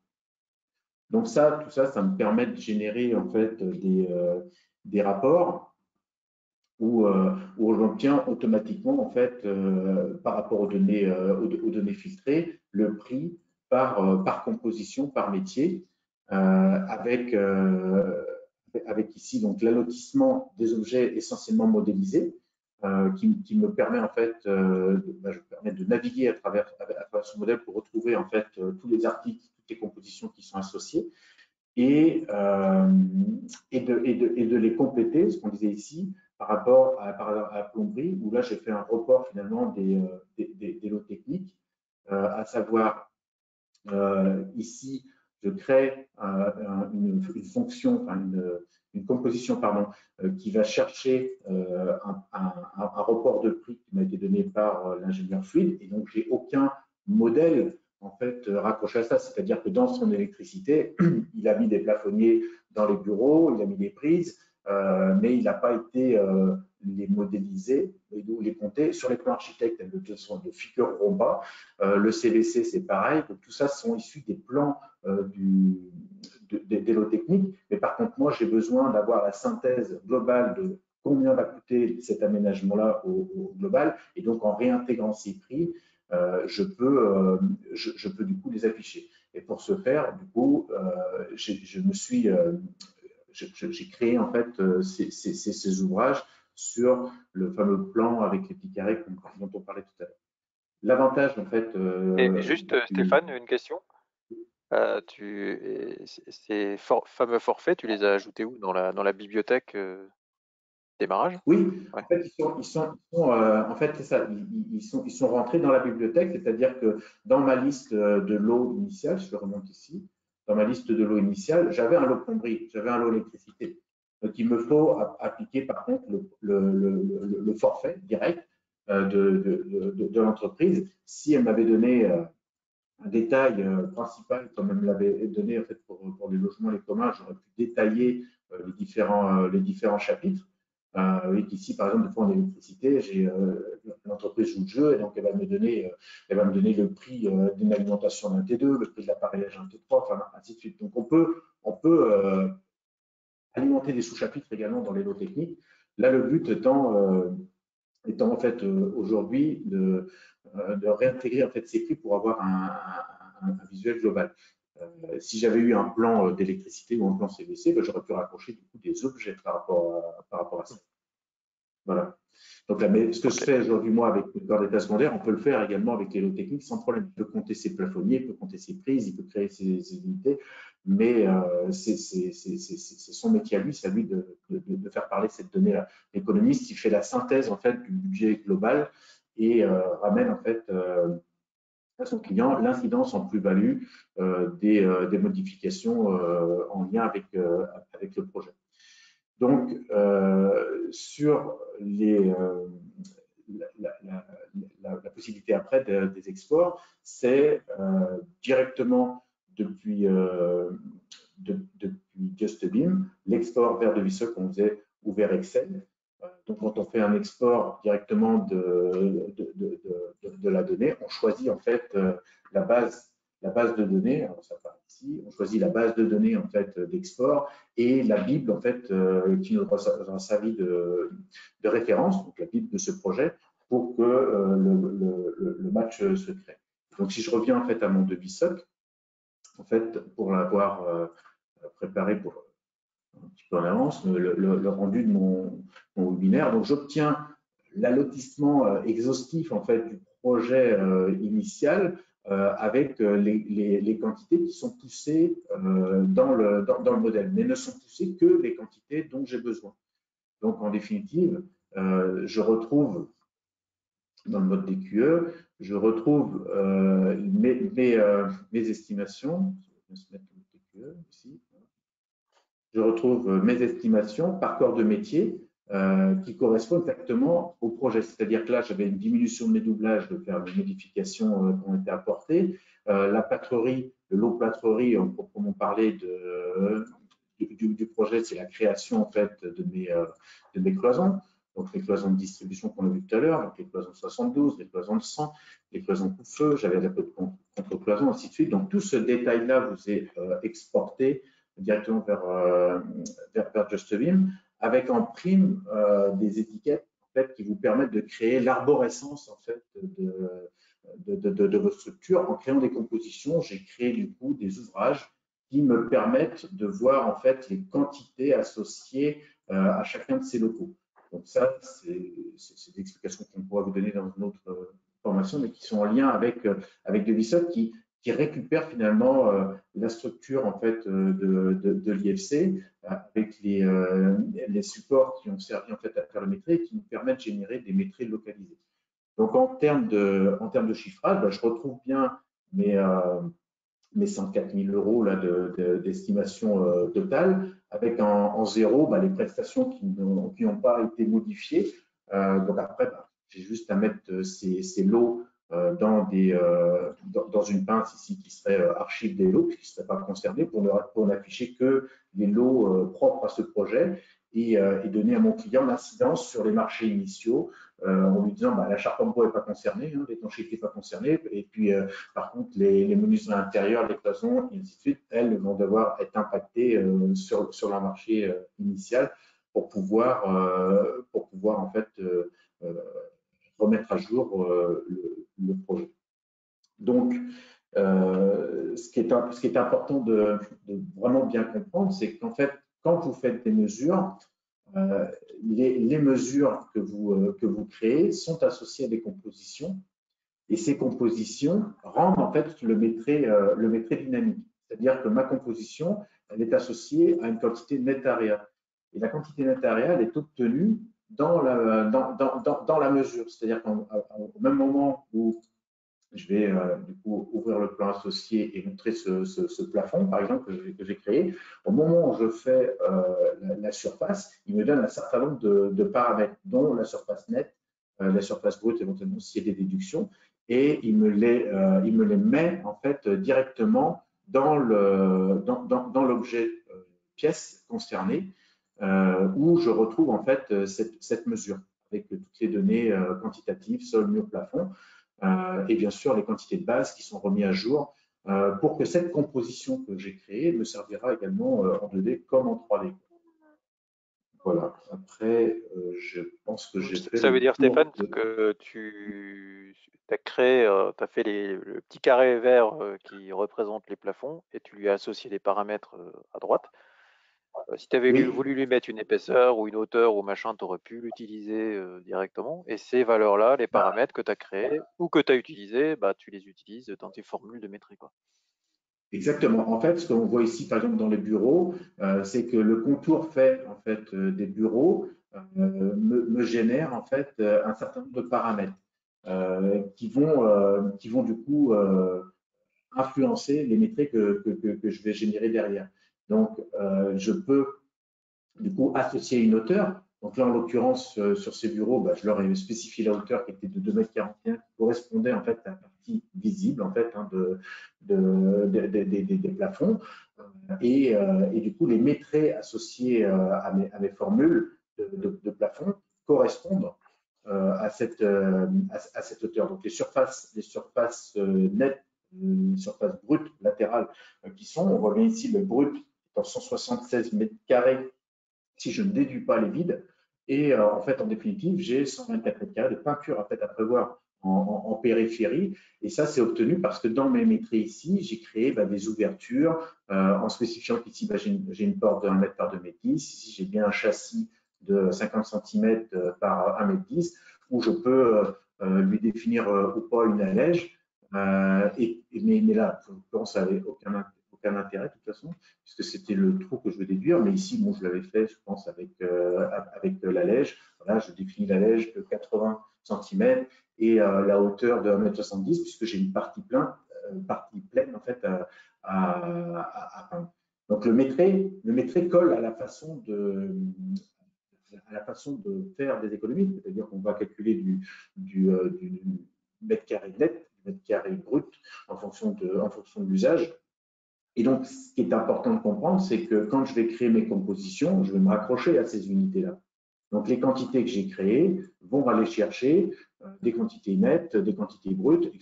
Donc ça, tout ça, ça me permet de générer en fait des rapports où j'obtiens automatiquement en fait par rapport aux données filtrées le prix par composition, par métier, avec ici donc l'allotissement des objets essentiellement modélisés. Qui me permet en fait de naviguer à travers ce modèle pour retrouver en fait tous les articles, toutes les compositions qui sont associées et de les compléter, ce qu'on disait ici, par rapport à la plomberie, où là j'ai fait un report finalement des lots techniques, à savoir ici je crée une fonction, enfin une composition pardon, qui va chercher un report de prix qui m'a été donné par l'ingénieur fluide, et donc j'ai aucun modèle en fait raccroché à ça, c'est-à-dire que dans son électricité, il a mis des plafonniers dans les bureaux, il a mis des prises, mais il n'a pas été les modéliser et donc les compter. Sur les plans architectes, elles ne figureront pas. Le CVC, c'est pareil. Donc, tout ça sont issus des plans des lots techniques. Mais par contre, moi, j'ai besoin d'avoir la synthèse globale de combien va coûter cet aménagement-là au global. Et donc, en réintégrant ces prix, je peux du coup les afficher. Et pour ce faire, du coup, j'ai créé en fait ces ouvrages sur le fameux plan avec les petits carrés dont on parlait tout à l'heure. L'avantage en fait. Et juste Stéphane, une question. Ces fameux forfaits, tu les as ajoutés où dans la bibliothèque démarrage? Oui, Ouais. en fait, en fait, c'est ça, ils sont rentrés dans la bibliothèque, c'est-à-dire que dans ma liste de lots initiale, je le remonte ici, dans ma liste de lots initiale, j'avais un lot plomberie, j'avais un lot électricité. Donc, il me faut appliquer par contre le forfait direct de l'entreprise. Si elle m'avait donné un détail principal, comme elle me l'avait donné en fait, pour les logements, les communs, j'aurais pu détailler les différents chapitres. Et qu'ici, par exemple, des fois en électricité, j'ai l'entreprise joue le jeu et donc elle va me donner le prix d'une alimentation d'un T2, le prix de l'appareillage d'un T3, enfin ainsi de suite. Donc on peut alimenter des sous-chapitres également dans les lots techniques. Là, le but étant en fait aujourd'hui de réintégrer en fait ces prix pour avoir un visuel global. Si j'avais eu un plan d'électricité ou un plan CVC, ben, j'aurais pu raccrocher du coup des objets par rapport à ça. Voilà. Donc là, mais ce que je fais aujourd'hui, moi, avec le corps d'état secondaire, on peut le faire également avec les lots techniques sans problème. Il peut compter ses plafonniers, il peut compter ses prises, il peut créer ses unités, mais c'est son métier à lui, c'est à lui de faire parler cette donnée-là. L'économiste, il fait la synthèse en fait du budget global et ramène en fait à son client l'incidence en plus-value des modifications en lien avec le projet. Donc, sur la possibilité après des exports, c'est directement depuis JustBeam, l'export vers Devisoc qu'on faisait ou vers Excel. Donc, quand on fait un export directement de la donnée, on choisit en fait la base de données. Alors, ça part ici. On choisit la base de données en fait d'export et la Bible en fait qui nous aura servi de référence, donc la Bible de ce projet, pour que le match se crée. Donc, si je reviens en fait à mon Devisoc, en fait, pour l'avoir préparé pour un petit peu en avance, le rendu de mon webinaire. Donc, j'obtiens l'allotissement exhaustif en fait du projet initial avec les quantités qui sont poussées dans le modèle, mais ne sont poussées que les quantités dont j'ai besoin. Donc, en définitive, je retrouve dans le mode DQE, je retrouve mes estimations. Je vais se mettre le DQE ici. Je retrouve mes estimations par corps de métier qui correspondent exactement au projet. C'est-à-dire que là, j'avais une diminution de mes doublages de faire les modifications qui ont été apportées. La plâtrerie, le lot plâtrerie, on proprement parler du projet, c'est la création en fait de mes cloisons. Donc les cloisons de distribution qu'on a vu tout à l'heure, donc les cloisons 72, les cloisons de 100, les cloisons coupe-feu, j'avais un peu de contre-cloisons, ainsi de suite. Donc tout ce détail-là vous est exporté directement vers JustBeam, avec en prime des étiquettes en fait, qui vous permettent de créer l'arborescence en fait, de votre structure. En créant des compositions, j'ai créé du coup des ouvrages qui me permettent de voir en fait les quantités associées à chacun de ces locaux. Donc ça, c'est des explications qu'on pourra vous donner dans une autre formation, mais qui sont en lien avec Devisoc, qui récupère finalement la structure en fait de l'IFC avec les supports qui ont servi en fait à faire le métré et qui nous permettent de générer des métrés localisés. Donc en termes de chiffrage, je retrouve bien mes 104 000 euros d'estimation totale, avec en zéro les prestations qui n'ont pas été modifiées. Donc après, j'ai juste à mettre ces lots dans une pince ici qui serait archive des lots, qui ne seraient pas concernés, pour n'afficher que les lots propres à ce projet et donner à mon client l'incidence sur les marchés initiaux en lui disant la charpente bois n'est pas concernée, l'étanchéité n'est pas concernée, et puis par contre les menuiseries intérieures, les cloisons, et ainsi de suite, elles vont devoir être impactées sur leur marché initial pour pouvoir en fait remettre à jour le projet. Donc, ce qui est important de vraiment bien comprendre, c'est qu'en fait, quand vous faites des mesures, les mesures que vous créez sont associées à des compositions, et ces compositions rendent en fait le métré dynamique. C'est-à-dire que ma composition, elle est associée à une quantité net area. Et la quantité net area, elle est obtenue dans la mesure. C'est-à-dire qu'au même moment où je vais du coup ouvrir le plan associé et montrer ce plafond, par exemple, que j'ai créé. Au moment où je fais la surface, il me donne un certain nombre de paramètres, dont la surface nette, la surface brute, éventuellement s'il y a des déductions, et il me les met en fait directement dans l'objet pièce concernée, où je retrouve en fait cette mesure avec toutes les données quantitatives, sol, mur, plafond. Et bien sûr les quantités de base qui sont remises à jour pour que cette composition que j'ai créée me servira également en 2D comme en 3D. Voilà, après, je pense que j'ai fait Ça veut dire, Stéphane, de... que tu as créé, tu as fait le petit carré vert qui représente les plafonds et tu lui as associé des paramètres à droite. Si tu avais Oui, voulu lui mettre une épaisseur ou une hauteur ou machin, tu aurais pu l'utiliser directement. Et ces valeurs-là, les paramètres que tu as créés ou que tu as utilisés, tu les utilises dans tes formules de métrie, quoi. exactement. En fait, ce qu'on voit ici, par exemple, dans les bureaux, c'est que le contour fait en fait des bureaux me génère en fait un certain nombre de paramètres qui vont du coup influencer les métriques que je vais générer derrière. Donc, je peux du coup associer une hauteur. Donc là, en l'occurrence, sur ces bureaux, bah, je leur ai spécifié la hauteur qui était de 2,41 m, qui correspondait en fait à la partie visible en fait hein, des plafonds. Et du coup, les métraits associés à mes formules de plafond correspondent à cette hauteur. Donc les surfaces nettes, les surfaces brutes latérales qui sont, on voit bien ici le brut dans 176 mètres carrés si je ne déduis pas les vides. Et en fait, en définitive, j'ai 124 mètres carrés de peinture à prévoir en périphérie. Et ça, c'est obtenu parce que dans mes métrés ici, j'ai créé des ouvertures en spécifiant qu'ici, j'ai une porte de 1 mètre par 2,10 m. Ici, j'ai bien un châssis de 50 cm par 1,10 m où je peux lui définir ou pas une allège. Mais là, je pense, ça n'avait aucun intérêt de toute façon puisque c'était le trou que je veux déduire. Mais ici, bon, je l'avais fait, je pense, avec l'allège. Voilà, je définis l'allège de 80 cm et la hauteur de 1,70 m, puisque j'ai une partie pleine en fait, à peindre. Donc le métré colle à la façon de faire des économies, c'est-à-dire qu'on va calculer du mètre carré net, du mètre carré brut en fonction de l'usage. Et donc, ce qui est important de comprendre, c'est que quand je vais créer mes compositions, je vais me raccrocher à ces unités-là. Donc, les quantités que j'ai créées vont aller chercher des quantités nettes, des quantités brutes.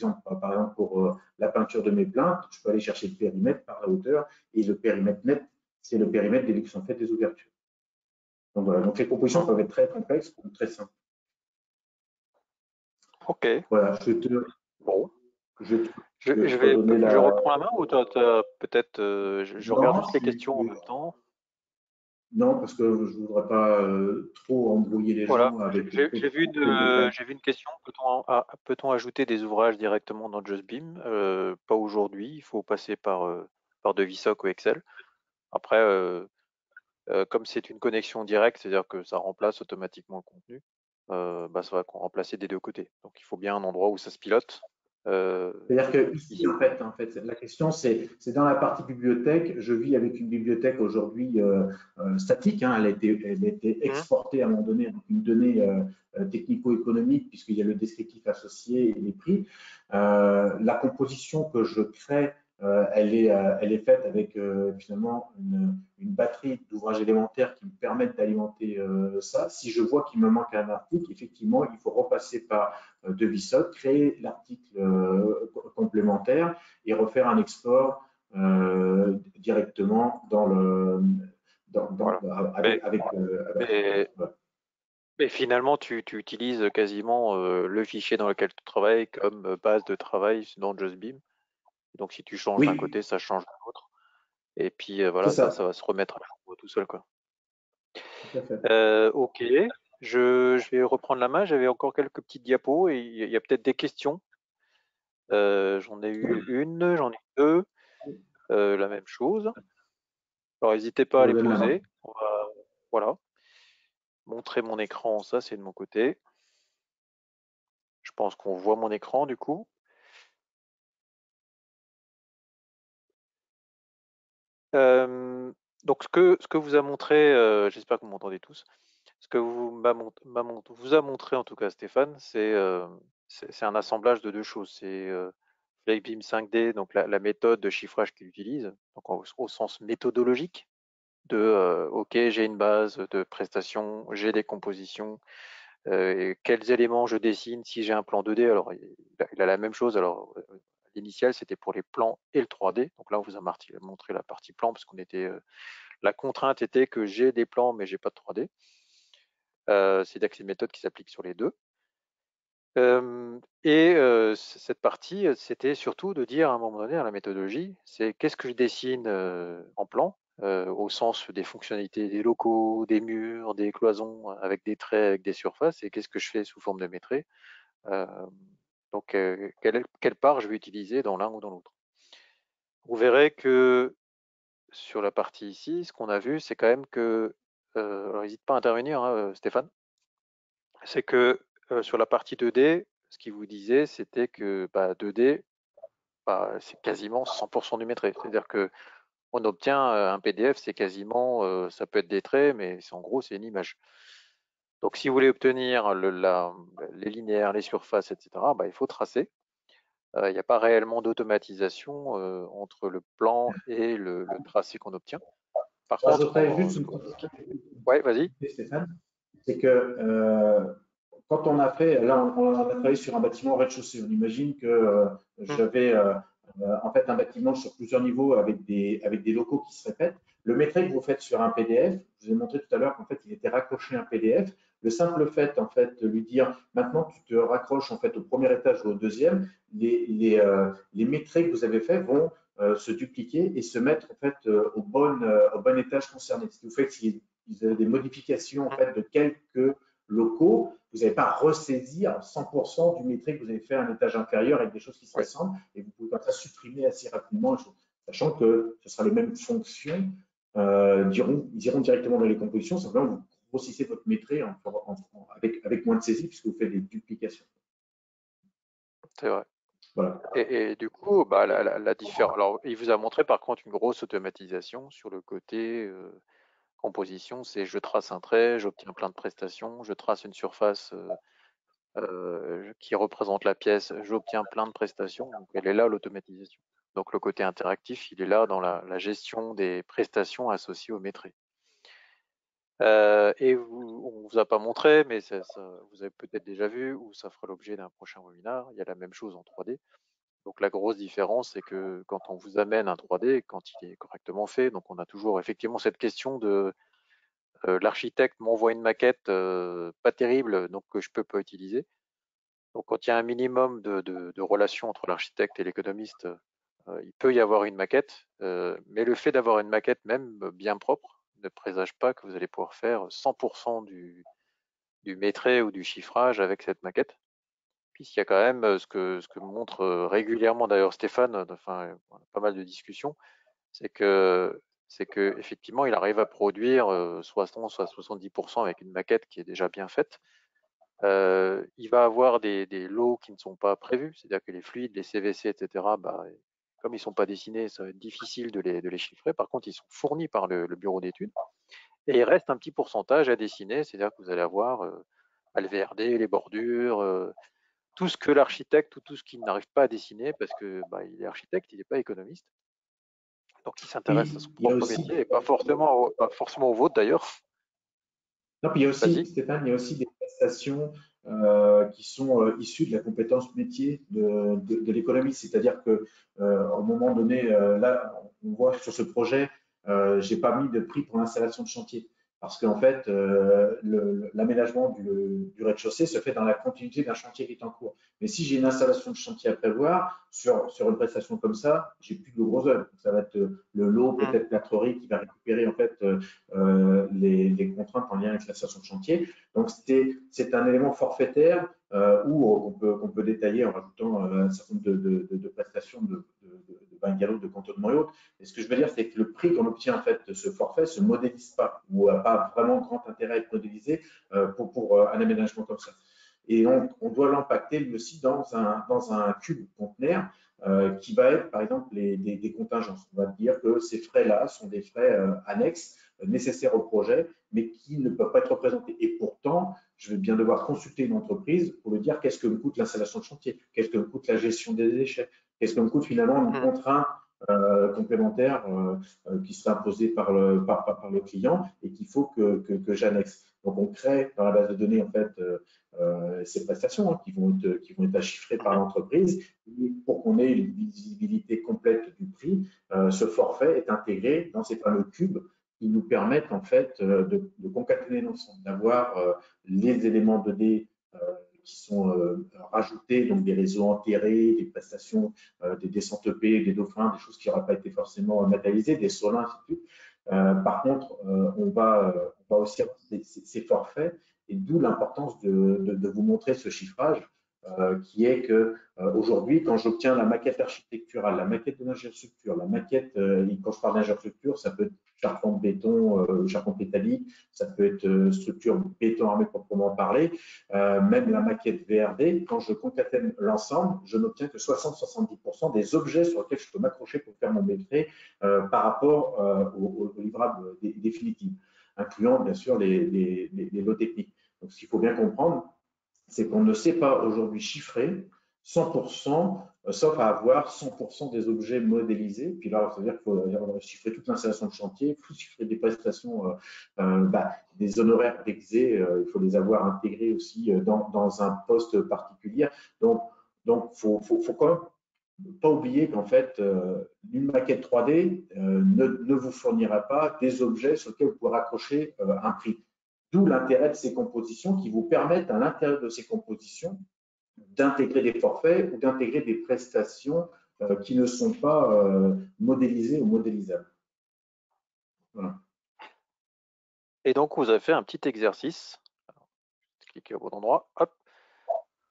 Par exemple, pour la peinture de mes plaintes, je peux aller chercher le périmètre par la hauteur, et le périmètre net, c'est le périmètre déduction faite des ouvertures. Donc voilà, donc les compositions peuvent être très complexes ou très simples. Ok. Voilà, Bon. je Je reprends la main ou peut-être je regarde Non, juste les questions en même temps. non, parce que je ne voudrais pas trop embrouiller les Voilà, gens avec trop de détails. j'ai vu une question. Peut-on ajouter des ouvrages directement dans JustBeam? Pas aujourd'hui, il faut passer par Devisoc ou Excel. Après, comme c'est une connexion directe, c'est-à-dire que ça remplace automatiquement le contenu, ça va qu'on remplacer des deux côtés. Donc il faut bien un endroit où ça se pilote. C'est-à-dire que ici, Ici. en fait, la question, c'est dans la partie bibliothèque. Je vis avec une bibliothèque aujourd'hui statique. Hein, elle a été Mhm. exportée à un moment donné avec une donnée technico-économique, puisqu'il y a le descriptif associé et les prix. La composition que je crée, elle est faite avec finalement une batterie d'ouvrages élémentaires qui me permettent d'alimenter ça. Si je vois qu'il me manque un article, effectivement, il faut repasser par de VSOC, créer l'article complémentaire et refaire un export directement dans le, Voilà. avec, Mais, avec, mais, voilà. mais finalement, tu utilises quasiment le fichier dans lequel tu travailles comme base de travail dans JustBeam. Donc si tu changes d'un Oui, côté, ça change de l'autre. Et puis c'est voilà, ça ça, va se remettre à jour tout seul, quoi. tout à fait. Ok, je vais reprendre la main. J'avais encore quelques petites diapos et il y a peut-être des questions. J'en ai eu une, j'en ai eu deux, la même chose. Alors n'hésitez Je pas à vous les donne la main. poser. Voilà, montrer mon écran, ça c'est de mon côté. Je pense qu'on voit mon écran du coup. Donc ce que vous a montré, j'espère que vous m'entendez tous. Ce que vous a montré en tout cas Stéphane, c'est un assemblage de deux choses. C'est FlakeBeam 5D, donc la méthode de chiffrage qu'il utilise, donc au sens méthodologique, de OK, j'ai une base de prestations, j'ai des compositions, et quels éléments je dessine si j'ai un plan 2D. Alors il a la même chose. Alors l'initial c'était pour les plans et le 3D. Donc là on vous a montré la partie plan parce qu'on était la contrainte était que j'ai des plans mais j'ai pas de 3D. C'est-à-dire que c'est une méthode qui s'applique sur les deux. Cette partie, c'était surtout de dire à un moment donné à la méthodologie, c'est qu'est-ce que je dessine en plan, au sens des fonctionnalités des locaux, des murs, des cloisons, avec des traits, avec des surfaces, et qu'est-ce que je fais sous forme de métré. Euh, donc, quelle part je vais utiliser dans l'un ou dans l'autre. Vous verrez que sur la partie ici, ce qu'on a vu, c'est quand même que, alors n'hésite pas à intervenir, hein, Stéphane, c'est que sur la partie 2D, ce qu'il vous disait, c'était que 2D, c'est quasiment 100% du métré. C'est-à-dire que on obtient un PDF, c'est quasiment, ça peut être des traits, mais en gros, c'est une image. Donc, si vous voulez obtenir les linéaires, les surfaces, etc., bah, il faut tracer. Il n'y a pas réellement d'automatisation entre le plan et le tracé qu'on obtient. Par contre, J'ajouterais juste une ouais, vas-y. petite Stéphane, c'est que quand on a fait, là on a travaillé sur un bâtiment au rez-de-chaussée, on imagine que j'avais en fait un bâtiment sur plusieurs niveaux avec des locaux qui se répètent. Le métrique que vous faites sur un PDF, je vous ai montré tout à l'heure qu'en fait il était raccroché à un PDF. Le simple fait en fait de lui dire maintenant tu te raccroches en fait au premier étage ou au deuxième, les métriques que vous avez fait vont se dupliquer et se mettre en fait au bon étage concerné. Ce qui vous fait que si vous avez des modifications en fait de quelques locaux, vous n'allez pas ressaisir 100% du métrique que vous avez fait à un étage inférieur avec des choses qui se Ouais, ressemblent et vous pouvez comme ça supprimer assez rapidement, sachant que ce sera les mêmes fonctions, ils iront directement dans les compositions, simplement vous grossissez votre métrique avec moins de saisie puisque vous faites des duplications. c'est vrai. Voilà. Et du coup, bah, la différence. Alors, il vous a montré par contre une grosse automatisation sur le côté composition. C'est je trace un trait, j'obtiens plein de prestations, je trace une surface qui représente la pièce, j'obtiens plein de prestations. Donc, elle est là l'automatisation. Donc, le côté interactif, il est là dans la gestion des prestations associées au métier. Et on vous a pas montré, mais vous avez peut-être déjà vu, ou ça fera l'objet d'un prochain webinaire. Il y a la même chose en 3D. Donc la grosse différence, c'est que quand on vous amène un 3D, quand il est correctement fait, donc on a toujours effectivement cette question de l'architecte m'envoie une maquette pas terrible, donc que je peux pas utiliser. Donc quand il y a un minimum de relation entre l'architecte et l'économiste, il peut y avoir une maquette, mais le fait d'avoir une maquette même bien propre ne présage pas que vous allez pouvoir faire 100% du métré ou du chiffrage avec cette maquette. Puisqu'il y a quand même ce que montre régulièrement d'ailleurs Stéphane, enfin on a pas mal de discussions, c'est que effectivement il arrive à produire 60 soit 70% avec une maquette qui est déjà bien faite. Il va avoir des lots qui ne sont pas prévus, c'est-à-dire que les fluides, les CVC, etc., bah, comme ils ne sont pas dessinés, ça va être difficile de les chiffrer. Par contre, ils sont fournis par le bureau d'études. Et il reste un petit pourcentage à dessiner, c'est-à-dire que vous allez avoir le VRD, les bordures, tout ce que l'architecte ou tout ce qu'il n'arrive pas à dessiner parce que bah, il est architecte, il n'est pas économiste. Donc il s'intéresse à Puis son il y a propre aussi métier et pas forcément au vôtre d'ailleurs. Non, puis il y a aussi, Vas-y. Stéphane, il y a aussi des prestations qui sont issues de la compétence métier de l'économie. C'est-à-dire que au moment donné, là, on voit sur ce projet, j'ai pas mis de prix pour l'installation de chantier. Parce qu'en fait, l'aménagement du rez-de-chaussée se fait dans la continuité d'un chantier qui est en cours. Mais si j'ai une installation de chantier à prévoir sur une prestation comme ça, j'ai plus de gros œuvres. Ça va être le lot, peut-être plâtrerie qui va récupérer en fait les contraintes en lien avec la station de chantier. Donc, c'est un élément forfaitaire où on peut détailler en rajoutant un certain nombre de prestations de bungalows, de cantonnement et autres. Et ce que je veux dire, c'est que le prix qu'on obtient en fait de ce forfait ne se modélise pas ou n'a pas vraiment grand intérêt à être modélisé pour un aménagement comme ça. Et on doit l'impacter lui aussi dans un cube conteneur qui va être, par exemple, des contingences. On va dire que ces frais-là sont des frais annexes nécessaires au projet, mais qui ne peuvent pas être représentés. Et pourtant, je vais bien devoir consulter une entreprise pour lui dire qu'est-ce que me coûte l'installation de chantier, qu'est-ce que me coûte la gestion des déchets, qu'est-ce que me coûte finalement une contrainte complémentaire qui sera imposée par le client et qu'il faut que j'annexe. Donc, on crée dans la base de données en fait ces prestations qui vont être chiffrées par l'entreprise. Et pour qu'on ait une visibilité complète du prix, ce forfait est intégré dans ces fameux cubes qui nous permettent en fait de concaténer l'ensemble, d'avoir les éléments de données qui sont rajoutés, donc des réseaux enterrés, des prestations, des descentes EP, des dauphins, des choses qui n'auraient pas été forcément matérialisées, des solins, ainsi de suite. Par contre, on va aussi avoir ces forfaits et d'où l'importance de vous montrer ce chiffrage qui est que aujourd'hui, quand j'obtiens la maquette architecturale, la maquette de l'ingénierie-structure, la maquette, quand je parle d'ingénierie-structure, ça peut être charpente béton, charpente métallique, ça peut être structure béton armé proprement parler, même la maquette VRD, quand je concatène l'ensemble, je n'obtiens que 60-70% des objets sur lesquels je peux m'accrocher pour faire mon métré par rapport au livrable définitif, incluant bien sûr les lots techniques. Donc, ce qu'il faut bien comprendre, c'est qu'on ne sait pas aujourd'hui chiffrer 100%, sauf à avoir 100% des objets modélisés. Puis là, ça veut dire qu'il faut chiffrer toute l'installation de chantier, il faut chiffrer des prestations, des honoraires d'exé, il faut les avoir intégrés aussi dans un poste particulier. Donc, faut quand même pas oublier qu'en fait, une maquette 3D ne vous fournira pas des objets sur lesquels vous pouvez raccrocher un prix. D'où l'intérêt de ces compositions qui vous permettent, à l'intérieur de ces compositions, d'intégrer des forfaits ou d'intégrer des prestations qui ne sont pas modélisées ou modélisables. Voilà. Et donc, vous avez fait un petit exercice. Alors, cliquez au bon endroit. Hop.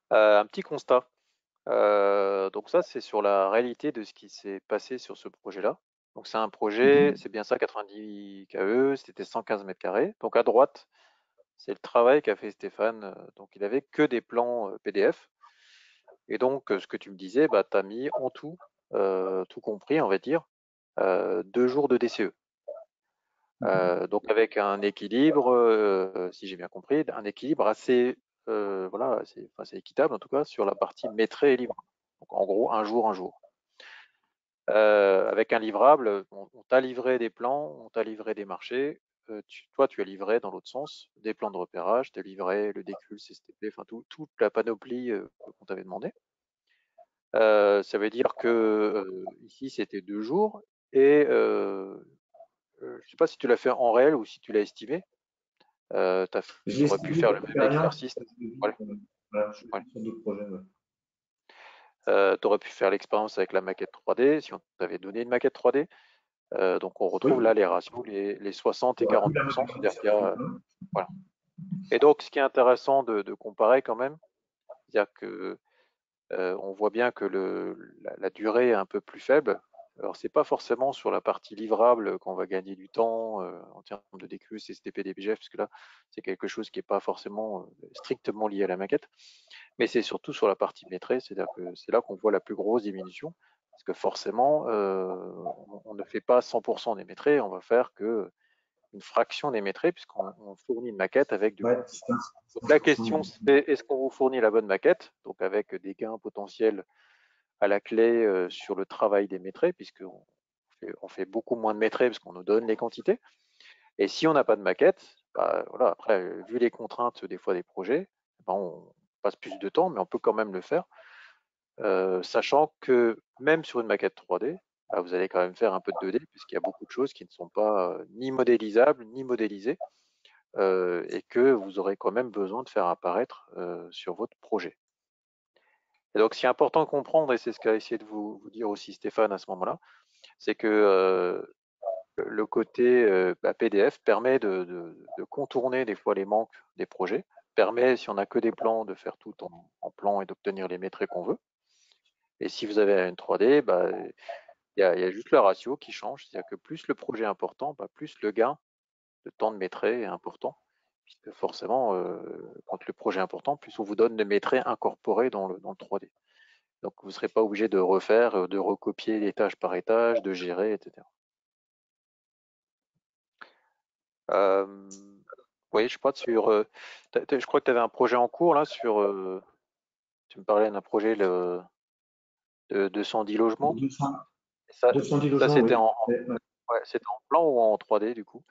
Un petit constat. Donc ça, c'est sur la réalité de ce qui s'est passé sur ce projet-là. Donc c'est un projet, c'est bien ça, 90 KE, c'était 115 mètres carrés. Donc à droite, c'est le travail qu'a fait Stéphane. Donc il avait que des plans PDF. Et donc ce que tu me disais, bah, tu as mis en tout, tout compris, on va dire, 2 jours de DCE. Donc avec un équilibre, si j'ai bien compris, un équilibre assez, voilà, assez équitable en tout cas sur la partie maîtrisée et livrable. Donc en gros, un jour, un jour. Avec un livrable, on t'a livré des plans, on t'a livré des marchés. Toi, tu as livré dans l'autre sens des plans de repérage, tu as livré le décul, CSTP, enfin toute la panoplie qu'on t'avait demandé. Ça veut dire que ici, c'était 2 jours et je ne sais pas si tu l'as fait en réel ou si tu l'as estimé. Tu aurais pu faire le même exercice. Ouais, Voilà, je suis ouais. sur d'autres projets. Ouais. Tu aurais pu faire l'expérience avec la maquette 3D si on t'avait donné une maquette 3D. Donc on retrouve Oui. là les ratios, les 60 et 40%. C'est-à-dire qu'il y a, Hein. voilà. Et donc ce qui est intéressant de comparer quand même, c'est-à-dire que on voit bien que la durée est un peu plus faible. Alors c'est pas forcément sur la partie livrable qu'on va gagner du temps en termes de DQ, CSTP, DBGF, parce que là c'est quelque chose qui n'est pas forcément strictement lié à la maquette, mais c'est surtout sur la partie maîtrise, c'est-à-dire que c'est là qu'on voit la plus grosse diminution, parce que forcément on ne fait pas 100% des maîtrises, on va faire que une fraction des maîtrises puisqu'on fournit une maquette avec du Ouais, compris. Donc la question c'est est-ce qu'on vous fournit la bonne maquette, donc avec des gains potentiels à la clé sur le travail des maîtrises, puisqu'on fait beaucoup moins de maîtrises parce qu'on nous donne les quantités. Et si on n'a pas de maquette, bah, voilà, après, vu les contraintes des fois des projets, bah, on passe plus de temps, mais on peut quand même le faire, sachant que même sur une maquette 3D, bah, vous allez quand même faire un peu de 2D, puisqu'il y a beaucoup de choses qui ne sont pas ni modélisables, ni modélisées, et que vous aurez quand même besoin de faire apparaître sur votre projet. Et donc, ce qui est important de comprendre, et c'est ce qu'a essayé de vous dire aussi Stéphane à ce moment-là, c'est que le côté PDF permet de contourner des fois les manques des projets, permet, si on n'a que des plans, de faire tout en plan et d'obtenir les métriques qu'on veut. Et si vous avez une 3D, bah, il y a juste le ratio qui change, c'est-à-dire que plus le projet est important, bah, plus le gain de temps de maîtrise est important, puisque forcément, quand le projet est important, plus on vous donne de maîtrise incorporés dans le 3D. Donc vous ne serez pas obligé de refaire, de recopier étage par étage, de gérer, etc. Oui, je sais pas, je crois que tu avais un projet en cours là tu me parlais d'un projet de 210 logements. 210 Ça logements, c'était oui. ouais, c'était en plan ou en 3D du coup?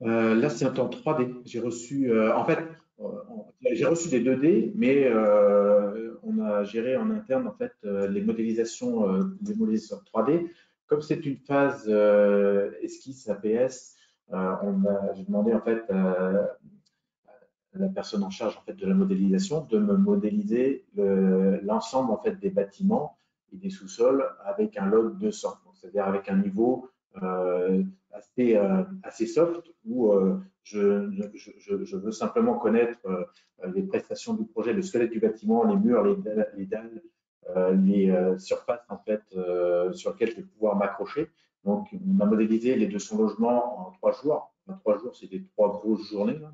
Là, c'est en 3D. J'ai reçu, en fait, j'ai reçu des 2D, mais on a géré en interne en fait les modélisations 3D. Comme c'est une phase esquisse APS, j'ai demandé en fait à la personne en charge en fait de la modélisation de me modéliser l'ensemble en fait des bâtiments et des sous-sols avec un log 200, c'est-à-dire avec un niveau assez soft où je veux simplement connaître les prestations du projet, le squelette du bâtiment, les murs, les dalles, les surfaces en fait sur lesquelles je vais pouvoir m'accrocher. Donc, on a modélisé les 200 logements en 3 jours. En 3 jours, c'est des 3 grosses journées, là,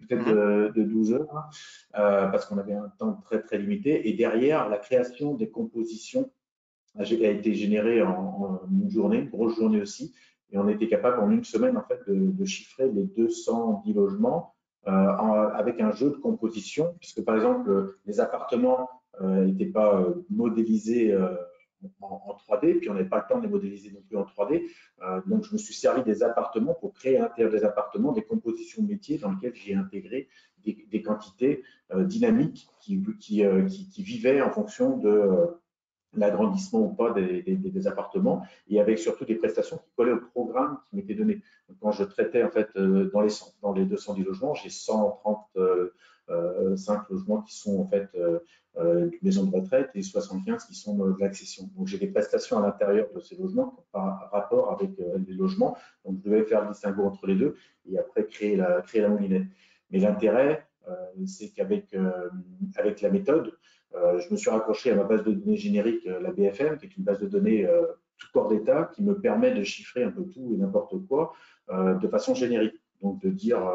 peut-être de 12 heures, hein, parce qu'on avait un temps très très limité. Et derrière, la création des compositions a été générée en une journée, une grosse journée aussi. Et on était capable en une semaine en fait de chiffrer les 210 logements avec un jeu de composition, puisque par exemple les appartements n'étaient pas modélisés en 3D, puis on n'avait pas le temps de les modéliser non plus en 3D. Donc, je me suis servi des appartements pour créer à l'intérieur des appartements des compositions de métiers dans lesquelles j'ai intégré des quantités dynamiques qui vivaient en fonction de l'agrandissement ou pas des appartements, et avec surtout des prestations qui collaient au programme qui m'était donné. Donc, quand je traitais en fait dans les 210 logements, j'ai 135 logements qui sont en fait une maison de retraite et 75 qui sont de l'accession. Donc j'ai des prestations à l'intérieur de ces logements par rapport avec les logements. Donc je devais faire le distinguo entre les deux et après créer la moulinette. Mais l'intérêt, c'est qu'avec avec la méthode, je me suis raccroché à ma base de données générique, la BFM, qui est une base de données tout corps d'État, qui me permet de chiffrer un peu tout et n'importe quoi de façon générique. Donc de dire,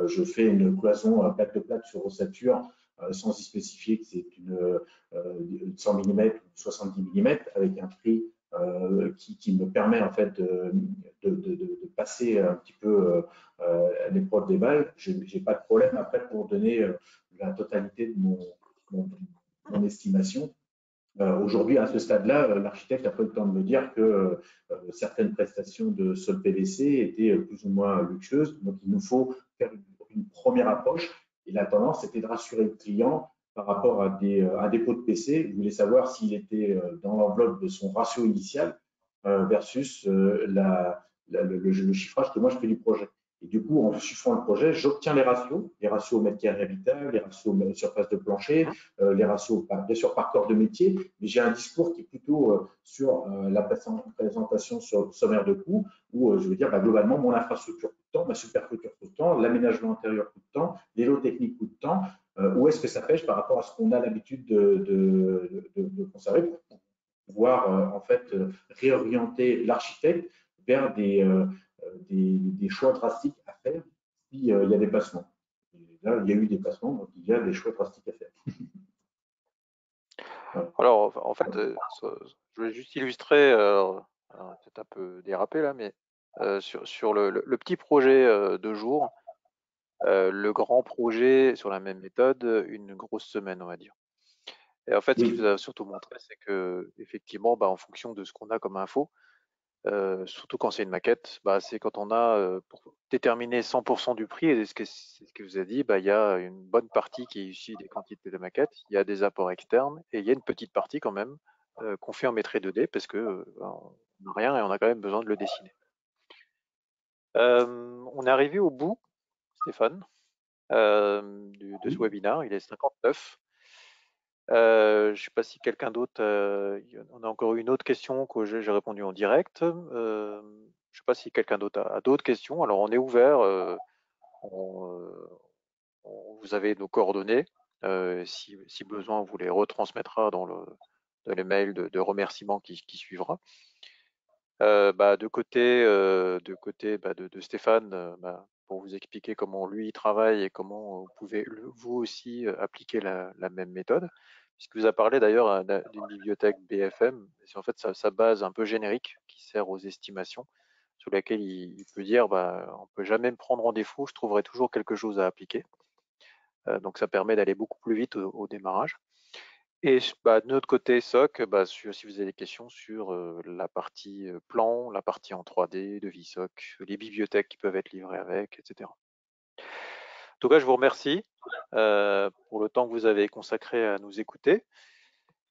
je fais une cloison à plaque de plate sur ossature sans y spécifier que c'est une 100 mm ou 70 mm avec un prix qui me permet en fait de passer un petit peu l'épreuve des balles. Je n'ai pas de problème après pour donner la totalité de mon estimation. Aujourd'hui, à ce stade-là, l'architecte a pris le temps de me dire que certaines prestations de sol PVC étaient plus ou moins luxueuses. Donc, il nous faut faire une première approche. Et la tendance, c'était de rassurer le client par rapport à un dépôt de PC. Il voulait savoir s'il était dans l'enveloppe de son ratio initial versus le chiffrage que moi je fais du projet. Et du coup, en chiffrant le projet, j'obtiens les ratios au mètre carré habitable, les ratios surface de plancher, les ratios, bien sûr, par corps de métier, mais j'ai un discours qui est plutôt sur la présentation sur le sommaire de coûts, où je veux dire, globalement, mon infrastructure coûte tant, ma superstructure coûte tant, l'aménagement intérieur coûte tant, les lots techniques coûtent tant, où est-ce que ça pêche par rapport à ce qu'on a l'habitude de conserver pour pouvoir en fait réorienter l'architecte vers des choix drastiques à faire s'il y a des placements. Et là, il y a eu des placements, donc il y a des choix drastiques à faire. Alors, en fait, je vais juste illustrer, peut-être un peu dérapé là, mais sur le petit projet de jour, le grand projet sur la même méthode, une grosse semaine, on va dire. Et en fait, ce qui vous a surtout montré, c'est que effectivement, en fonction de ce qu'on a comme info, surtout quand c'est une maquette, c'est quand on a pour déterminer 100% du prix, et c'est ce que vous a dit, il y a une bonne partie qui est issue des quantités de maquettes, il y a des apports externes, et il y a une petite partie quand même qu'on fait en maîtrise 2D parce que on n'a rien et on a quand même besoin de le dessiner. On est arrivé au bout, Stéphane, de ce webinaire, il est 59. Je ne sais pas si quelqu'un d'autre, on a encore une autre question que j'ai répondu en direct. Je ne sais pas si quelqu'un d'autre a d'autres questions. Alors on est ouvert, vous avez nos coordonnées. Si besoin, on vous les retransmettra dans les mails de remerciements qui suivra. De côté de Stéphane, pour vous expliquer comment lui il travaille et comment vous pouvez vous aussi appliquer la même méthode. Puisque vous a parlé d'ailleurs d'une bibliothèque BFM, c'est en fait sa base un peu générique qui sert aux estimations, sur laquelle il peut dire on ne peut jamais me prendre en défaut, je trouverai toujours quelque chose à appliquer. Donc ça permet d'aller beaucoup plus vite au démarrage. Et de notre côté SOC, si vous avez des questions sur la partie plan, la partie en 3D de VSOC, les bibliothèques qui peuvent être livrées avec, etc. En tout cas, je vous remercie pour le temps que vous avez consacré à nous écouter.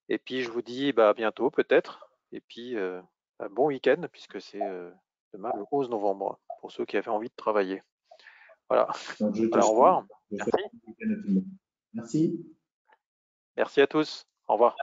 Et puis, je vous dis à bientôt peut-être. Et puis, bon week-end, puisque c'est demain le 11 novembre, pour ceux qui avaient envie de travailler. Voilà. Donc, Au revoir. Merci. Merci à tous. Au revoir.